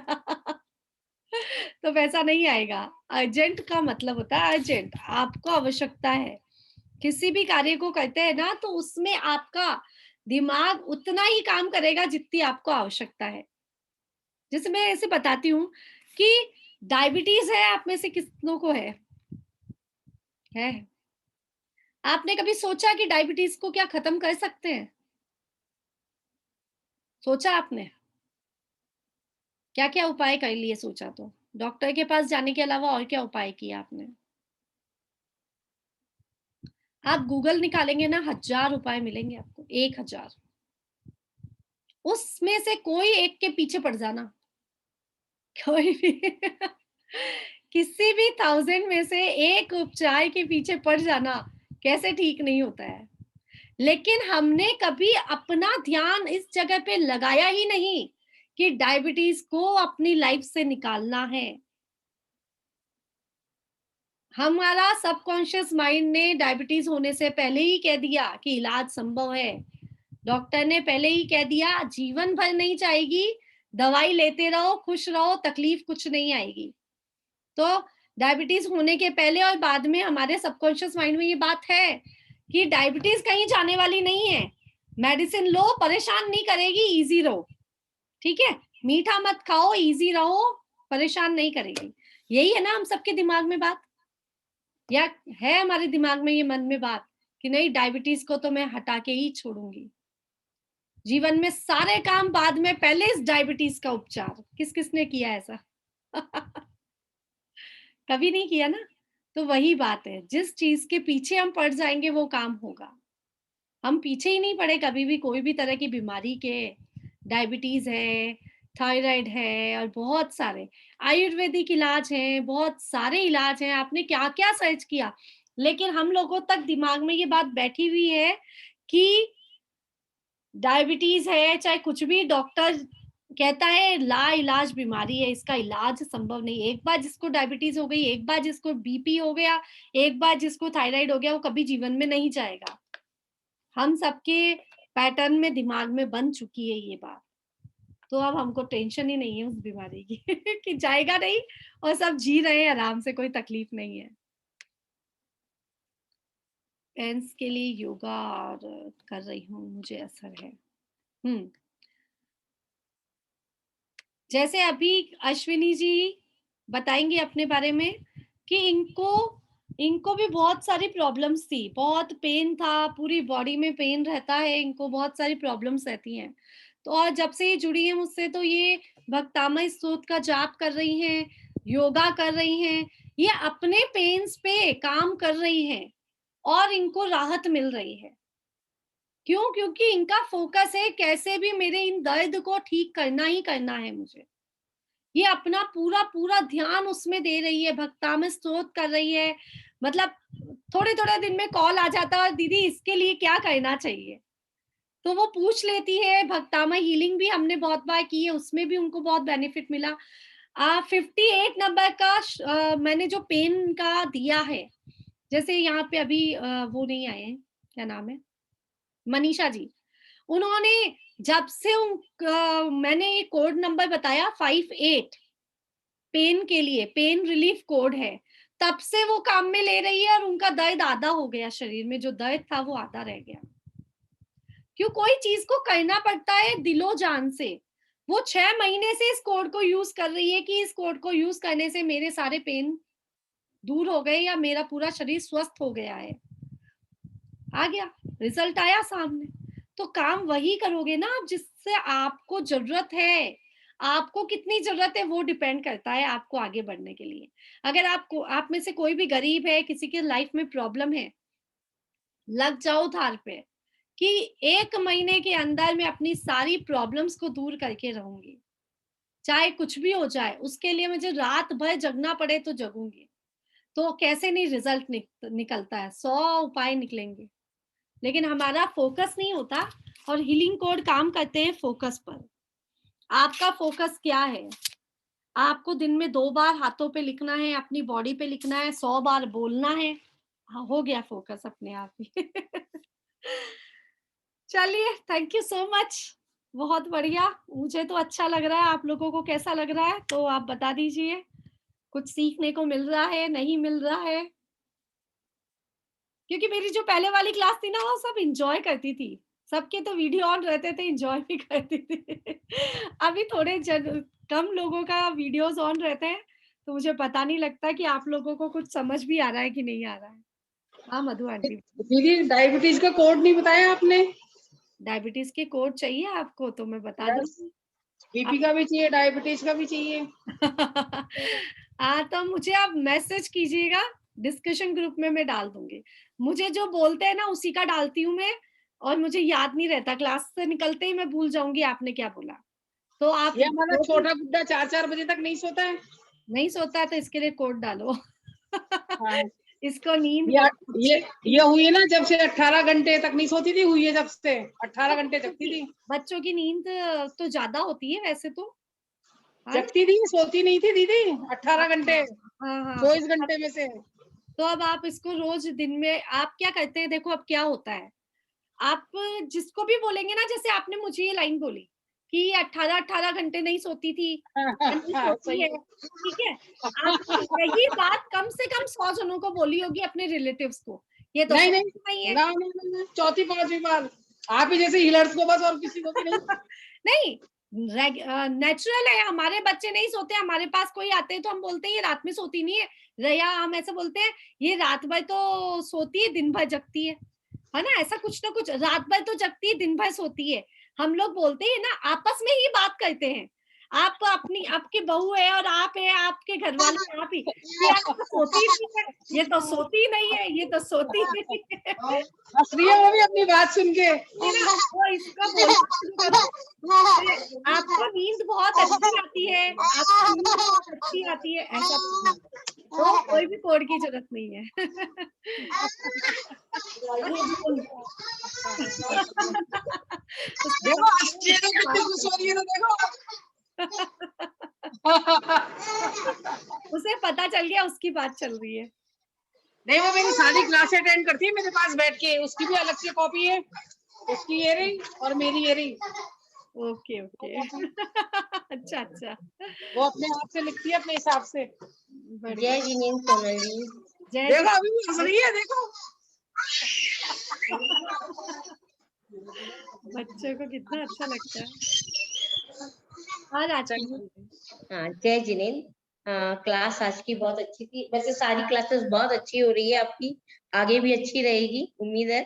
A: तो पैसा नहीं आएगा। अर्जेंट का मतलब होता है अर्जेंट, आपको आवश्यकता है। किसी भी कार्य को करते हैं ना, तो उसमें आपका दिमाग उतना ही काम करेगा जितनी आपको आवश्यकता है। जैसे मैं ऐसे बताती हूँ कि डायबिटीज है, आप में से कितनों को है? आपने कभी सोचा कि डायबिटीज को क्या खत्म कर सकते हैं? सोचा आपने? क्या क्या उपाय कर लिए? सोचा तो डॉक्टर के पास जाने के अलावा और क्या उपाय किया आपने? आप गूगल निकालेंगे ना, 1000 उपाय मिलेंगे आपको, 1000। उसमें से कोई एक के पीछे पड़ जाना, कोई भी किसी भी 1000 में से एक उपचार के पीछे पड़ जाना कैसे ठीक नहीं होता है। लेकिन हमने कभी अपना ध्यान इस जगह पे लगाया ही नहीं कि डायबिटीज को अपनी लाइफ से निकालना है। हमारा सबकॉन्शियस माइंड ने डायबिटीज होने से पहले ही कह दिया कि इलाज संभव है। डॉक्टर ने पहले ही कह दिया जीवन भर नहीं जाएगी, दवाई लेते रहो, खुश रहो, तकलीफ कुछ नहीं आएगी। तो डायबिटीज होने के पहले और बाद में हमारे सबकॉन्शियस माइंड में ये बात है कि डायबिटीज कहीं जाने वाली नहीं है, मेडिसिन लो, परेशान नहीं करेगी, इजी रहो, ठीक है, मीठा मत खाओ, इजी रहो, परेशान नहीं करेगी। यही है ना हम सबके दिमाग में बात, या है हमारे दिमाग में ये मन में बात कि नहीं डायबिटीज को तो मैं हटा के ही छोड़ूंगी। जीवन में सारे काम बाद में, पहले इस डायबिटीज का उपचार। किस किसने किया ऐसा? कभी नहीं किया ना। तो वही बात है, जिस चीज के पीछे हम पड़ जाएंगे वो काम होगा। हम पीछे ही नहीं पड़े कभी भी कोई भी तरह की बीमारी के। डायबिटीज है, थायराइड है, और बहुत सारे आयुर्वेदिक इलाज हैं, बहुत सारे इलाज हैं, आपने क्या क्या सर्च किया, लेकिन हम लोगों तक दिमाग में ये बात बैठी हुई है कि डायबिटीज है, चाहे कुछ भी, डॉक्टर कहता है ला इलाज बीमारी है, इसका इलाज संभव नहीं। एक बार जिसको डायबिटीज हो गई, एक बार जिसको बीपी हो गया, एक बार जिसको थायराइड हो गया, वो कभी जीवन में नहीं जाएगा। हम सबके पैटर्न में, दिमाग में बन चुकी है ये बात। तो अब हमको टेंशन ही नहीं है उस बीमारी की कि जाएगा नहीं, और सब जी रहे हैं आराम से, कोई तकलीफ नहीं है। पेंस के लिए योगा और कर रही हूँ, मुझे असर है। जैसे अभी अश्विनी जी बताएंगे अपने बारे में कि इनको भी बहुत सारी प्रॉब्लम्स थी, बहुत पेन था, पूरी बॉडी में पेन रहता है, इनको बहुत सारी प्रॉब्लम्स रहती हैं। तो और जब से ये जुड़ी हैं मुझसे, तो ये भक्तामय स्तोत्र का जाप कर रही हैं, योगा कर रही हैं, ये अपने पेन्स पे काम कर रही हैं और इनको राहत मिल रही है। क्यों? क्योंकि इनका फोकस है कैसे भी मेरे इन दर्द को ठीक करना ही करना है मुझे। ये अपना पूरा पूरा ध्यान उसमें दे रही है, भक्तामय स्तोत्र कर रही है। मतलब थोड़े थोड़े दिन में कॉल आ जाता है, दीदी इसके लिए क्या करना चाहिए। तो वो पूछ लेती है। भक्तामा हीलिंग भी हमने बहुत बार की है, उसमें भी उनको बहुत बेनिफिट मिला। 58 नंबर का मैंने जो पेन का दिया है, जैसे यहाँ पे अभी वो नहीं आए हैं, क्या नाम है, मनीषा जी, उन्होंने जब से मैंने ये कोड नंबर बताया 58 पेन के लिए, पेन रिलीफ कोड है, तब से वो काम में ले रही है और उनका दर्द आधा हो गया, शरीर में जो दर्द था वो आधा रह गया। क्यों, कोई चीज को करना पड़ता है दिलो जान से। वो 6 महीने से इस कोड को यूज कर रही है कि इस कोड को यूज करने से मेरे सारे पेन दूर हो गए या मेरा पूरा शरीर स्वस्थ हो गया है। आ गया, रिजल्ट आया सामने। तो काम वही करोगे ना आप जिससे आपको जरूरत है। आपको कितनी जरूरत है वो डिपेंड करता है आपको आगे बढ़ने के लिए। अगर आप में से कोई भी गरीब है, किसी के लाइफ में प्रॉब्लम है, लग जाओ धार पे कि 1 महीने के अंदर मैं अपनी सारी प्रॉब्लम्स को दूर करके रहूंगी, चाहे कुछ भी हो जाए, उसके लिए मुझे रात भर जगना पड़े तो जगूंगी। तो कैसे नहीं रिजल्ट निकलता है, 100 उपाय निकलेंगे, लेकिन हमारा फोकस नहीं होता। और हीलिंग कोड काम करते हैं फोकस पर। आपका फोकस क्या है? आपको दिन में 2 बार हाथों पे लिखना है, अपनी बॉडी पे लिखना है, 100 बार बोलना है। हाँ, हो गया फोकस अपने आप ही। चलिए, थैंक यू सो मच, बहुत बढ़िया। मुझे तो अच्छा लग रहा है, आप लोगों को कैसा लग रहा है तो आप बता दीजिए। कुछ सीखने को मिल रहा है, नहीं मिल रहा है? क्योंकि मेरी जो पहले वाली क्लास थी ना, वो सब एंजॉय करती थी, सबके तो वीडियो ऑन रहते थे, एंजॉय भी करती थी। अभी थोड़े कम लोगों का वीडियोस ऑन रहते हैं, तो मुझे पता नहीं लगता कि आप लोगों को कुछ समझ भी आ रहा है कि नहीं आ रहा है। हाँ मधु आंटी।
B: दीदी डायबिटीज का कोड नहीं बताया आपने?
A: डायबिटीज के कोड चाहिए आपको तो मैं बता दूँ।
B: बीपी का भी चाहिए, डायबिटीज का भी चाहिए।
A: हाँ, तो मुझे आप मैसेज कीजिएगा, डिस्कशन ग्रुप में मैं डाल दूंगी। मुझे जो बोलते हैं ना उसी का डालती हूँ मैं, और मुझे याद नहीं रहता, क्लास से निकलते ही मैं भूल जाऊंगी आपने क्या बोला। तो आप,
B: ये हमारा छोटा बुड्ढा 4-4 बजे तक नहीं सोता है।
A: नहीं सोता है तो इसके लिए कोड डालो।
B: हाँ।
A: इसको नींद
B: ये हुई है ना, जब से 18 घंटे तक नहीं सोती थी, हुई है जब से 18 घंटे जगती थी।
A: बच्चों की नींद तो ज्यादा होती है वैसे तो।
B: जगती थी, सोती नहीं थी दीदी 18 घंटे,
A: हाँ
B: 24 घंटे में से।
A: तो अब आप इसको रोज दिन में आप क्या करते हैं, देखो अब क्या होता है, आप जिसको भी बोलेंगे ना, जैसे आपने मुझे ये लाइन बोली कि 18 घंटे नहीं सोती थी, नहीं सोती है, ठीक है, आप यही बात कम से कम 100 जनों को बोली होगी अपने रिलेटिव्स को। ये तो
B: नहीं
A: है
B: ना, चौथी 5वीं बार आप ही जैसे हीलर्स को बस, और किसी को भी नहीं।
A: नहीं, नेचुरल है, हमारे बच्चे नहीं सोते, हमारे पास कोई आते हैं तो हम बोलते हैं ये रात में सोती नहीं है, रया हम ऐसे बोलते हैं ये रात भर तो सोती है, दिन भर जगती है ना, ऐसा कुछ ना कुछ, रात भर तो जगती है, दिन भर सोती है। हम लोग बोलते हैं ना, आपस में ही बात करते हैं। आप अपनी, आपकी बहू है और आप है, आपके घर वाले आप ही, कि आप तो सोती नहीं है, ये तो सोती नहीं है, ये तो सोती नहीं है।
B: हंस रही है वो भी अपनी बात सुन के।
A: तो इसका आपको नींद बहुत अच्छी आती है, आपको नींद बहुत अच्छी आती है, ऐसा तो कोई भी कोड की जरूरत नहीं है। उसे पता चल गया उसकी बात चल रही है।
B: नहीं, वो मेरी सारी क्लास अटेंड करती है मेरे पास बैठ के, उसकी भी अलग से कॉपी है, उसकी इयरिंग और मेरी इयरिंग।
A: Okay okay. अच्छा,
B: वो अपने हाथ से लिखती है अपने हिसाब से।
H: जय जिनेंद्र सोनल जी।
B: देखो अभी भी हंस रही है, देखो।
A: बच्चों को कितना अच्छा लगता है। और आज
H: हाँ, जय जिनेंद्र। क्लास आज की बहुत अच्छी थी, वैसे सारी क्लासेस बहुत अच्छी हो रही है आपकी, आगे भी अच्छी रहेगी उम्मीद है।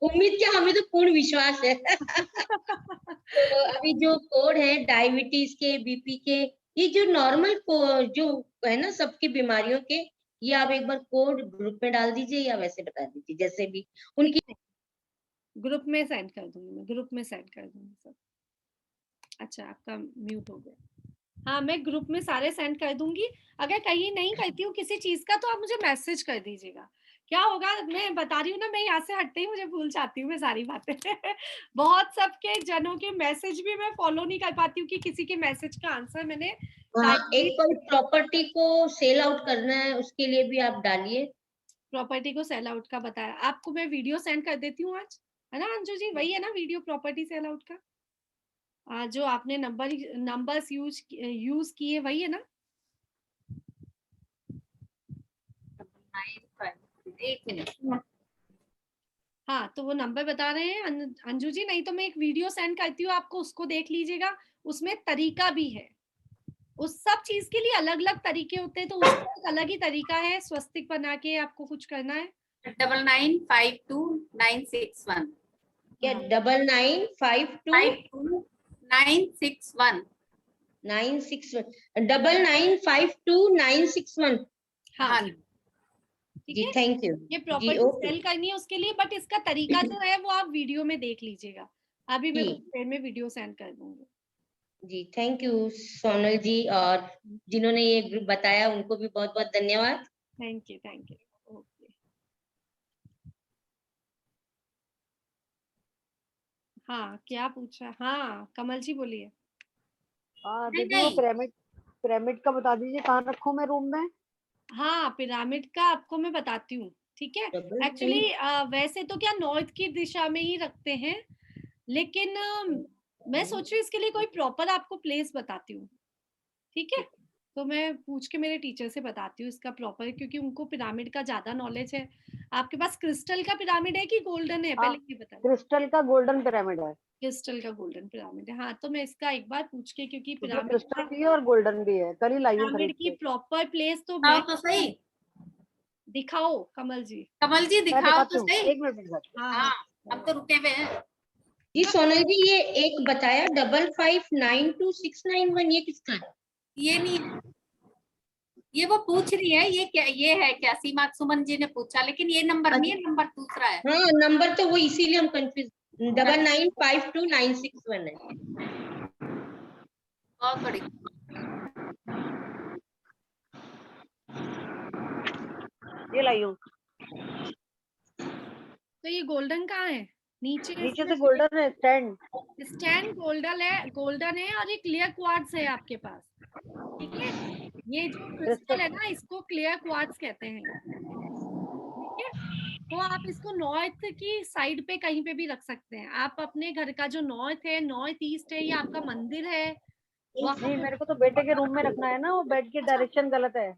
H: उम्मीद क्या, हमें तो पूर्ण विश्वास है। तो अभी जो कोड है डायबिटीज के, बीपी के, ये जो नॉर्मल जो है ना सबकी बीमारियों के, ये आप एक बार कोड ग्रुप में डाल दीजिए या वैसे बता दीजिए जैसे भी उनकी।
A: ग्रुप में सेंड कर दूंगी, मैं ग्रुप में सेंड कर दूंगी सब। अच्छा, आपका म्यूट हो गया। हाँ, मैं ग्रुप में सारे सेंड कर दूंगी। अगर कहीं नहीं करती हूँ किसी चीज का तो आप मुझे मैसेज कर दीजिएगा क्या होगा, मैं बता रही हूँ ना, मैं यहाँ से हटते ही मुझे भूल जाती हूँ मैं सारी बातें बहुत सबके जनों के मैसेज भी मैं फॉलो नहीं कर पाती हूँ कि किसी के मैसेज का आंसर मैंने
H: एक कोई प्रॉपर्टी को सेल आउट करना है, उसके लिए भी आप डालिए।
A: प्रॉपर्टी को सेल आउट का बताया आपको, मैं वीडियो सेंड कर देती हूँ आज, है ना अंजू जी? वही है ना वीडियो प्रॉपर्टी सेल आउट का? जो आपने नंबर्स यूज किए वही है ना?
D: एक मिनट।
A: हाँ, तो वो नंबर बता रहे हैं अंजू जी, नहीं तो मैं एक वीडियो सेंड करती हूँ आपको, उसको देख लीजिएगा, उसमें तरीका भी है। उस सब चीज के लिए अलग अलग तरीके होते हैं, तो उसका एक अलग ही तरीका है। स्वस्तिक बना के आपको कुछ करना है।
D: 9952961961
H: क्या 9952
D: 961
H: 961 9952
A: हाँ
H: जी,
A: ठीक है।
H: थैंक यू
A: ये
H: जी।
A: प्रॉपर्टी
H: ओके
A: सेल करनी है उसके लिए, बट इसका तरीका जो है वो आप वीडियो में देख लीजिएगा। अभी मैं
H: जी।
A: कुछ देर में वीडियो सेंड कर दूंगी।
H: जी, थैंक यू सोनल जी, और जिन्होंने ये ग्रुप बताया उनको भी बहुत बहुत धन्यवाद।
A: Thank you okay. हाँ, क्या पूछा? हाँ कमल जी बोलिए।
E: दीदी वो पिरामिड का बता दीजिए, कहाँ रखूं मैं रूम में?
A: हाँ, पिरामिड का आपको मैं बताती हूँ, ठीक है। एक्चुअली वैसे तो क्या नॉर्थ की दिशा में ही रखते हैं, लेकिन मैं सोच रही हूँ इसके लिए कोई प्रॉपर आपको प्लेस बताती हूँ, ठीक है। तो मैं पूछ के मेरे टीचर से बताती हूँ इसका प्रॉपर, क्योंकि उनको पिरामिड का ज्यादा नॉलेज है। आपके पास क्रिस्टल का पिरामिड है कि गोल्डन है, पहले ये बताइए।
E: क्रिस्टल का गोल्डन पिरामिड है।
A: क्रिस्टल का गोल्डन पिरामिड है, हाँ। तो मैं इसका एक बार पूछ के, क्योंकि
E: उसमें
A: पिरामिड
E: क्रिस्टल भी है और गोल्डन भी है, कल ही लाई हूँ
A: पिरामिड
E: खरीद
A: की
E: के।
A: प्रॉपर प्लेस तो
D: दिखाओ
A: मैं
D: तो सही,
A: दिखाओ कमल जी।
D: कमल जी
E: मैं
D: दिखाओ
E: दिखाती
D: तो
E: हूँ,
D: सही।
E: एक मिनट दिखाती
A: हाँ
D: हाँ, हम तो रुके हुए हैं।
H: जी सोनल जी, ये एक बताया 559269 ये किसका है?
D: ये नहीं है, ये वो पूछ रही है, ये क्या, ये है क्या? सीमा सुमन जी ने पूछा, लेकिन ये नंबर नहीं है, नंबर दूसरा है।
H: हाँ, नंबर तो वो इसीलिए हम कंफ्यूज। 995296 है।
D: बहुत बड़ी।
E: ये लाई हूँ।
A: तो ये गोल्डन कहाँ है? नीचे
E: नीचे से गोल्डन है, स्टैंड।
A: स्टैंड गोल्डन है और ये क्लियर क्वार्ट्ज है आपके पास, ठीक है। ये जो क्रिस्टल है ना, इसको क्लियर क्वार्ट्ज कहते हैं, ठीक है। तो आप इसको नॉर्थ की साइड पे कहीं पे भी रख सकते हैं। आप अपने घर का जो नॉर्थ है, नॉर्थ ईस्ट है, या आपका मंदिर है वहां
E: नहीं,
A: पे।
E: मेरे को तो बेटे के रूम में रखना है ना, वो बेड की डायरेक्शन गलत है।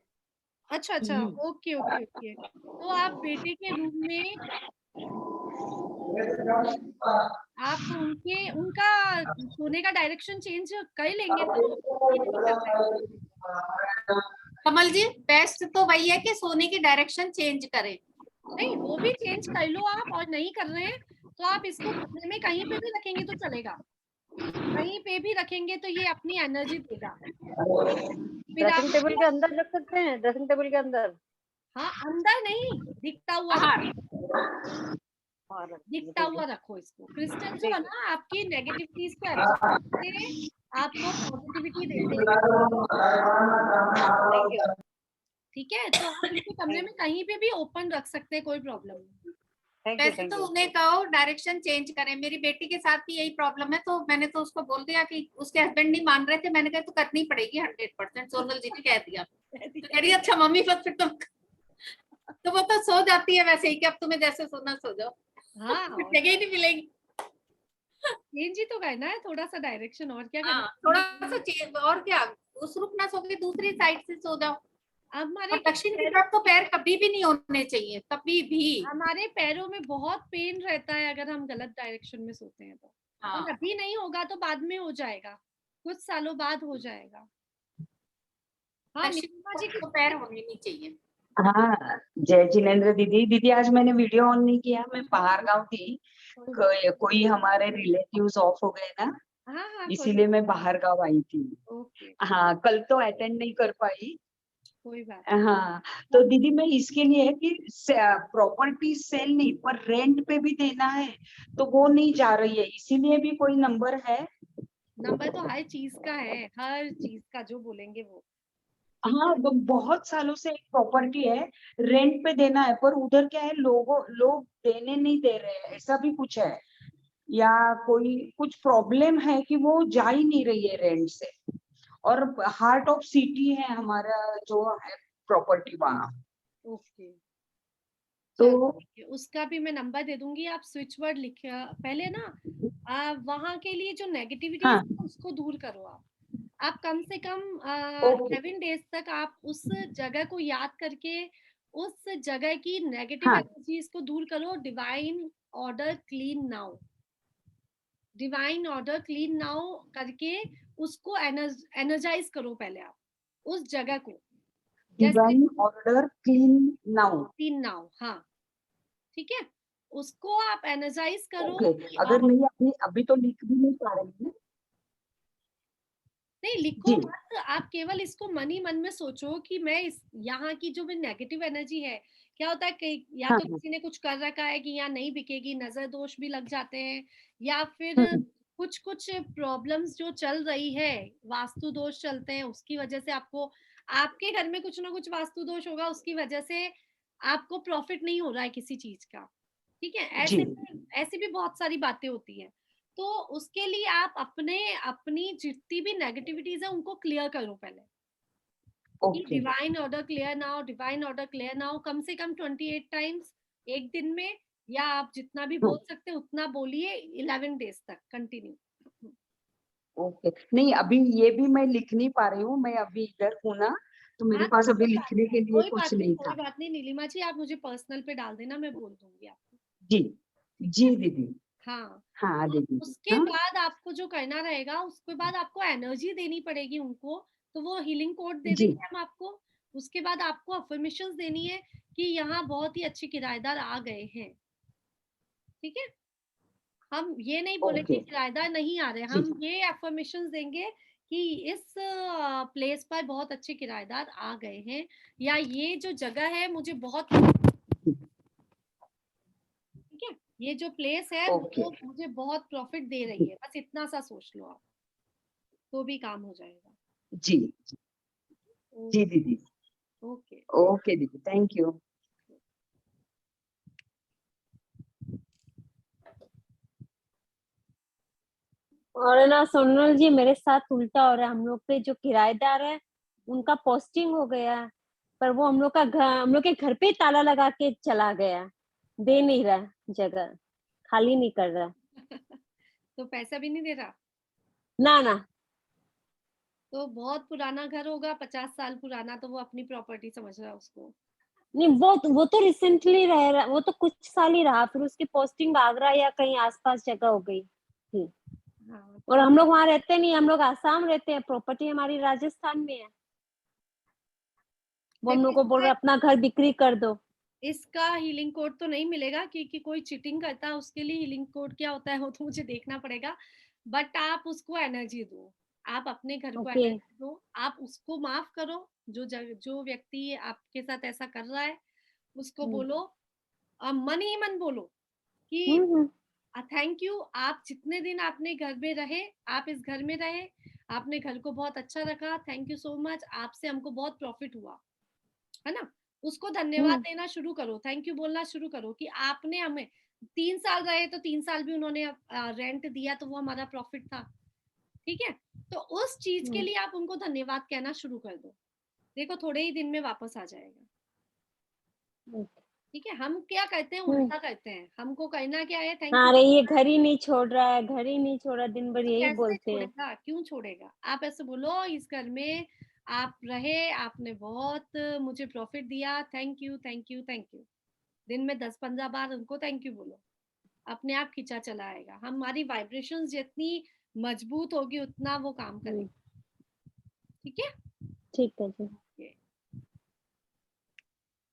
A: अच्छा ओके ओके ओके। तो आप बेटे के रूम में आप उनका सोने का डायरेक्शन चेंज कर लेंगे तो ये नहीं कर पाएंगे।
D: कमल जी, बेस्ट तो वही है कि सोने की डायरेक्शन चेंज करें।
A: नहीं, वो भी चेंज कर लो आप, और नहीं कर रहे हैं तो आप इसको कमरे में कहीं पे भी रखेंगे तो चलेगा। कहीं पे भी रखेंगे तो ये अपनी एनर्जी देगा। फिर आप
E: ड्रेसिंग टेबल के अंदर रख सकते हैं, ड्रेसिंग टेबल के अंदर।
A: हाँ, अंदर नहीं, दिखता हुआ
D: बाहर।
A: दिखता हुआ रखो इसको। क्रिस्टल जो है ना, आपकी नेगेटिविटीज को एब्जॉर्ब करते हैं, आपको पॉजिटिविटी देते हैं, ठीक है। तो आप इनको कमरे में कहीं पे भी ओपन रख सकते हैं, कोई प्रॉब्लम नहीं।
D: वैसे तो उन्हें कहो डायरेक्शन चेंज करें। मेरी बेटी के साथ भी यही प्रॉब्लम है, तो मैंने तो उसको बोल दिया कि उसके हस्बैंड नहीं मान रहे थे, मैंने कहा तो करनी पड़ेगी 100%। सोनल जी ने कह दिया, तो कह रही अच्छा मम्मी बस फिर तो वो तो सो जाती है वैसे ही कि अब तुम्हें जैसे सोना सो जाओ।
A: हाँ,
D: जगह ही नहीं मिलेगी।
A: चेंज ही तो करना है थोड़ा सा डायरेक्शन, और क्या करना
D: हाँ, थोड़ा सा चेंज, और क्या, उस रुक ना सो के दूसरी साइड से सो जाओ।
A: हमारे
D: और दक्षिण की तरफ तो पैर कभी भी नहीं होने चाहिए, कभी भी।
A: हमारे पैरों में बहुत पेन रहता है अगर हम गलत डायरेक्शन में सोते हैं तो।
D: हाँ,
A: और अभी नहीं होगा तो बाद में हो जाएगा, कुछ सालों बाद हो जाएगा। हाँ, नीलिमा जी
D: दक्षिण तो पैर होने नहीं चाहिए।
I: हाँ, जय जिनेन्द्र दीदी। दीदी आज मैंने वीडियो ऑन नहीं किया, मैं बाहर गाँव थी, कोई हमारे रिलेटिव्स ऑफ हो गए ना,
A: हाँ
I: इसीलिए मैं बाहर गाँव आई थी।
A: ओके,
I: हाँ, कल तो अटेंड नहीं कर पाई।
A: कोई बात
I: हाँ, तो दीदी मैं इसके लिए कि प्रॉपर्टी सेल नहीं पर रेंट पे भी देना है, तो वो नहीं जा रही है, इसीलिए भी कोई नंबर है?
A: नंबर तो हर चीज का है, हर चीज का जो बोलेंगे वो।
I: हाँ, तो बहुत सालों से एक प्रॉपर्टी है, रेंट पे देना है, पर उधर क्या है, लोग देने नहीं दे रहे हैं, ऐसा भी कुछ है, या कोई कुछ प्रॉब्लम है कि वो जा ही नहीं रही है रेंट से। और हार्ट ऑफ सिटी है हमारा जो है प्रॉपर्टी वहाँ।
A: ओके,
I: तो
A: ठीक है, उसका भी मैं नंबर दे दूंगी, आप स्विच वर्ड लिख पहले ना वहां के लिए जो नेगेटिविटी
I: हाँ,
A: है उसको दूर करो आप कम से कम
I: ओके,
A: 7 डेज तक आप उस जगह को याद करके उस जगह की नेगेटिव
I: हाँ,
A: एनर्जीज को दूर करो। Divine order clean now, divine order clean now करके उसको एनर्जाइज करो पहले आप उस जगह को, जैसे
I: divine order clean now.
A: Clean now, हाँ ठीक है, उसको आप एनर्जाइज करो।
I: ओके, अगर मैं अपनी अभी तो लिख भी नहीं पा रही हूँ।
A: नहीं लिखो
I: जी,
A: मत, आप केवल इसको मन ही मन में सोचो कि मैं इस यहाँ की जो भी नेगेटिव एनर्जी है, क्या होता है कई या
I: हाँ,
A: तो किसी ने कुछ कर रखा है कि यहाँ नहीं बिकेगी, नजर दोष भी लग जाते हैं, या फिर
I: हम्म,
A: कुछ कुछ प्रॉब्लम्स जो चल रही है, वास्तु दोष चलते हैं, उसकी वजह से आपको आपके घर में कुछ ना कुछ वास्तु दोष होगा, उसकी वजह से आपको प्रॉफिट नहीं हो रहा है किसी चीज का। ठीक है,
I: जी,
A: ऐसे भी बहुत सारी बातें होती हैं। तो उसके लिए आप अपनी जितनी भी नेगेटिविटीज है उनको क्लियर करो पहले, कि
I: okay,
A: divine order clear now, divine order clear now, कम से कम 28 टाइम्स एक दिन में, या आप जितना भी बोल सकते उतना बोलिए 11 डेज तक कंटिन्यू।
I: ओके। नहीं, अभी ये भी मैं लिख नहीं पा रही हूँ, मैं अभी इधर हूँ ना, तो मेरे
A: हाँ
I: पास अभी लिखने के लिए
A: कोई
I: कुछ
A: बात नहीं,
I: नहीं
A: कोई
I: था।
A: बात नहीं नीलिमा जी, आप मुझे पर्सनल पे डाल देना, मैं बोल दूंगी आपको।
I: जी,
A: ठीक
I: जी
A: है,
I: दीदी।
A: हाँ।
I: हाँ दीदी।
A: उसके
I: हाँ,
A: बाद आपको जो करना रहेगा, उसके बाद आपको एनर्जी देनी पड़ेगी उनको, तो वो हीलिंग कोड दे
I: जी,
A: देंगे हम आपको। उसके बाद आपको अफर्मेशंस देनी है कि यहाँ बहुत ही अच्छे किराएदार आ गए हैं। ठीक है, हम ये नहीं बोलेंगे
I: ओके,
A: किराएदार नहीं आ रहे,
I: जी,
A: हम ये अफर्मेशंस देंगे कि इस प्लेस पर बहुत अच्छे किराएदार आ गए हैं, या ये जो जगह है मुझे बहुत, ठीक है, ये जो प्लेस है
I: ओके,
A: वो मुझे बहुत प्रॉफिट दे रही है, बस इतना सा सोच लो आप, तो भी काम हो जाएगा।
I: जी, जी दीदी।
A: ओके।
I: ओके दीदी, थैंक यू।
E: और है ना सोनल जी, मेरे साथ उल्टा हो रहा है। हम लोग पे जो किराएदार है उनका पोस्टिंग हो गया है, पर वो हम लोग के घर पे ही ताला लगा के चला गया, दे नहीं रहा जगह, खाली नहीं कर रहा।
A: तो पैसा भी नहीं दे रहा?
E: ना ना,
A: तो बहुत पुराना घर होगा, 50 साल पुराना, तो वो अपनी प्रॉपर्टी समझ रहा है उसको।
E: नहीं वो तो रिसेंटली रह रहा, वो तो कुछ साल ही रहा, फिर उसकी पोस्टिंग आगरा या कहीं आसपास जगह हो गई थी।
A: हाँ
E: और
A: तो
E: हम लोग वहां रहते नहीं, हम लोग आसाम रहते हैं, प्रॉपर्टी हमारी राजस्थान में है। वो हम
A: देखो
E: लोग को बोल रहे अपना घर बिक्री कर दो।
A: इसका हीलिंग कोड तो नहीं मिलेगा, क्योंकि कोई चीटिंग करता है, उसके लिए हीलिंग कोड क्या होता है वो तो मुझे देखना पड़ेगा। बट आप उसको एनर्जी दो, आप अपने घर को
E: ओके।
A: एनर्जी दो, आप उसको माफ करो, जो व्यक्ति आपके साथ ऐसा कर रहा है उसको बोलो, मन ही मन बोलो कि
E: हम्म।
A: थैंक यू, आप जितने दिन आपने घर में रहे, आप इस घर में रहे, आपने घर को बहुत अच्छा रखा, थैंक यू सो मच, आपसे हमको बहुत प्रॉफिट हुआ, है ना। उसको धन्यवाद देना शुरू करो, थैंक यू बोलना शुरू करो कि आपने हमें 3 साल रहे, तो 3 साल भी उन्होंने रेंट दिया, तो वो हमारा प्रॉफिट था। ठीक है, तो उस चीज के लिए आप उनको धन्यवाद कहना शुरू कर दो, देखो थोड़े ही दिन में वापस आ जाएगा। ठीक है, हम क्या करते हैं, उल्टा करते हैं, हमको करना क्या है, थैंक यू।
E: अरे ये घर ही नहीं छोड़ रहा है, घर ही नहीं छोड़ रहा, दिन भर
A: तो
E: यही
A: कैसे
E: बोलते हैं।
A: छोड़ेगा, क्यों छोड़ेगा? आप ऐसे बोलो, इस घर में आप रहे, आपने बहुत मुझे प्रॉफिट दिया, thank you thank you thank you. दिन में 10-15 बार उनको थैंक यू बोलो, अपने आप खींचा चला आएगा। हमारी वाइब्रेशंस जितनी मजबूत होगी उतना वो काम करेगा। ठीक है,
E: ठीक है जी।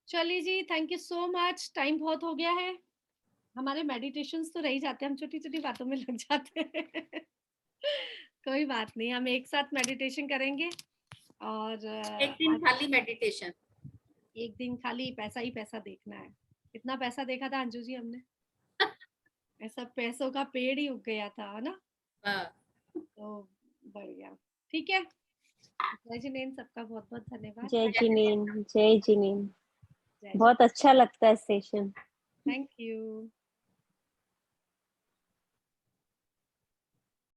A: चलिए जी, thank you so much, time बहुत हो गया है, हमारे मेडिटेशंस तो रह जाते हैं, हम छोटी छोटी बातों में लग जाते हैं। कोई बात नहीं, हम एक साथ मेडिटेशन करेंगे, और
D: एक दिन खाली मेडिटेशन,
A: एक दिन खाली पैसा ही पैसा देखना है। कितना पैसा देखा था अंजू जी हमने, ऐसा पैसों का पेड़ ही उग गया था, है ना।
D: हाँ।
A: तो बढ़िया, ठीक है, जय जिनेन, सबका बहुत बहुत धन्यवाद।
E: जय जिनेन, जय जिनेन।
A: जय
E: बहुत अच्छा लगता है सेशन।
A: Thank you.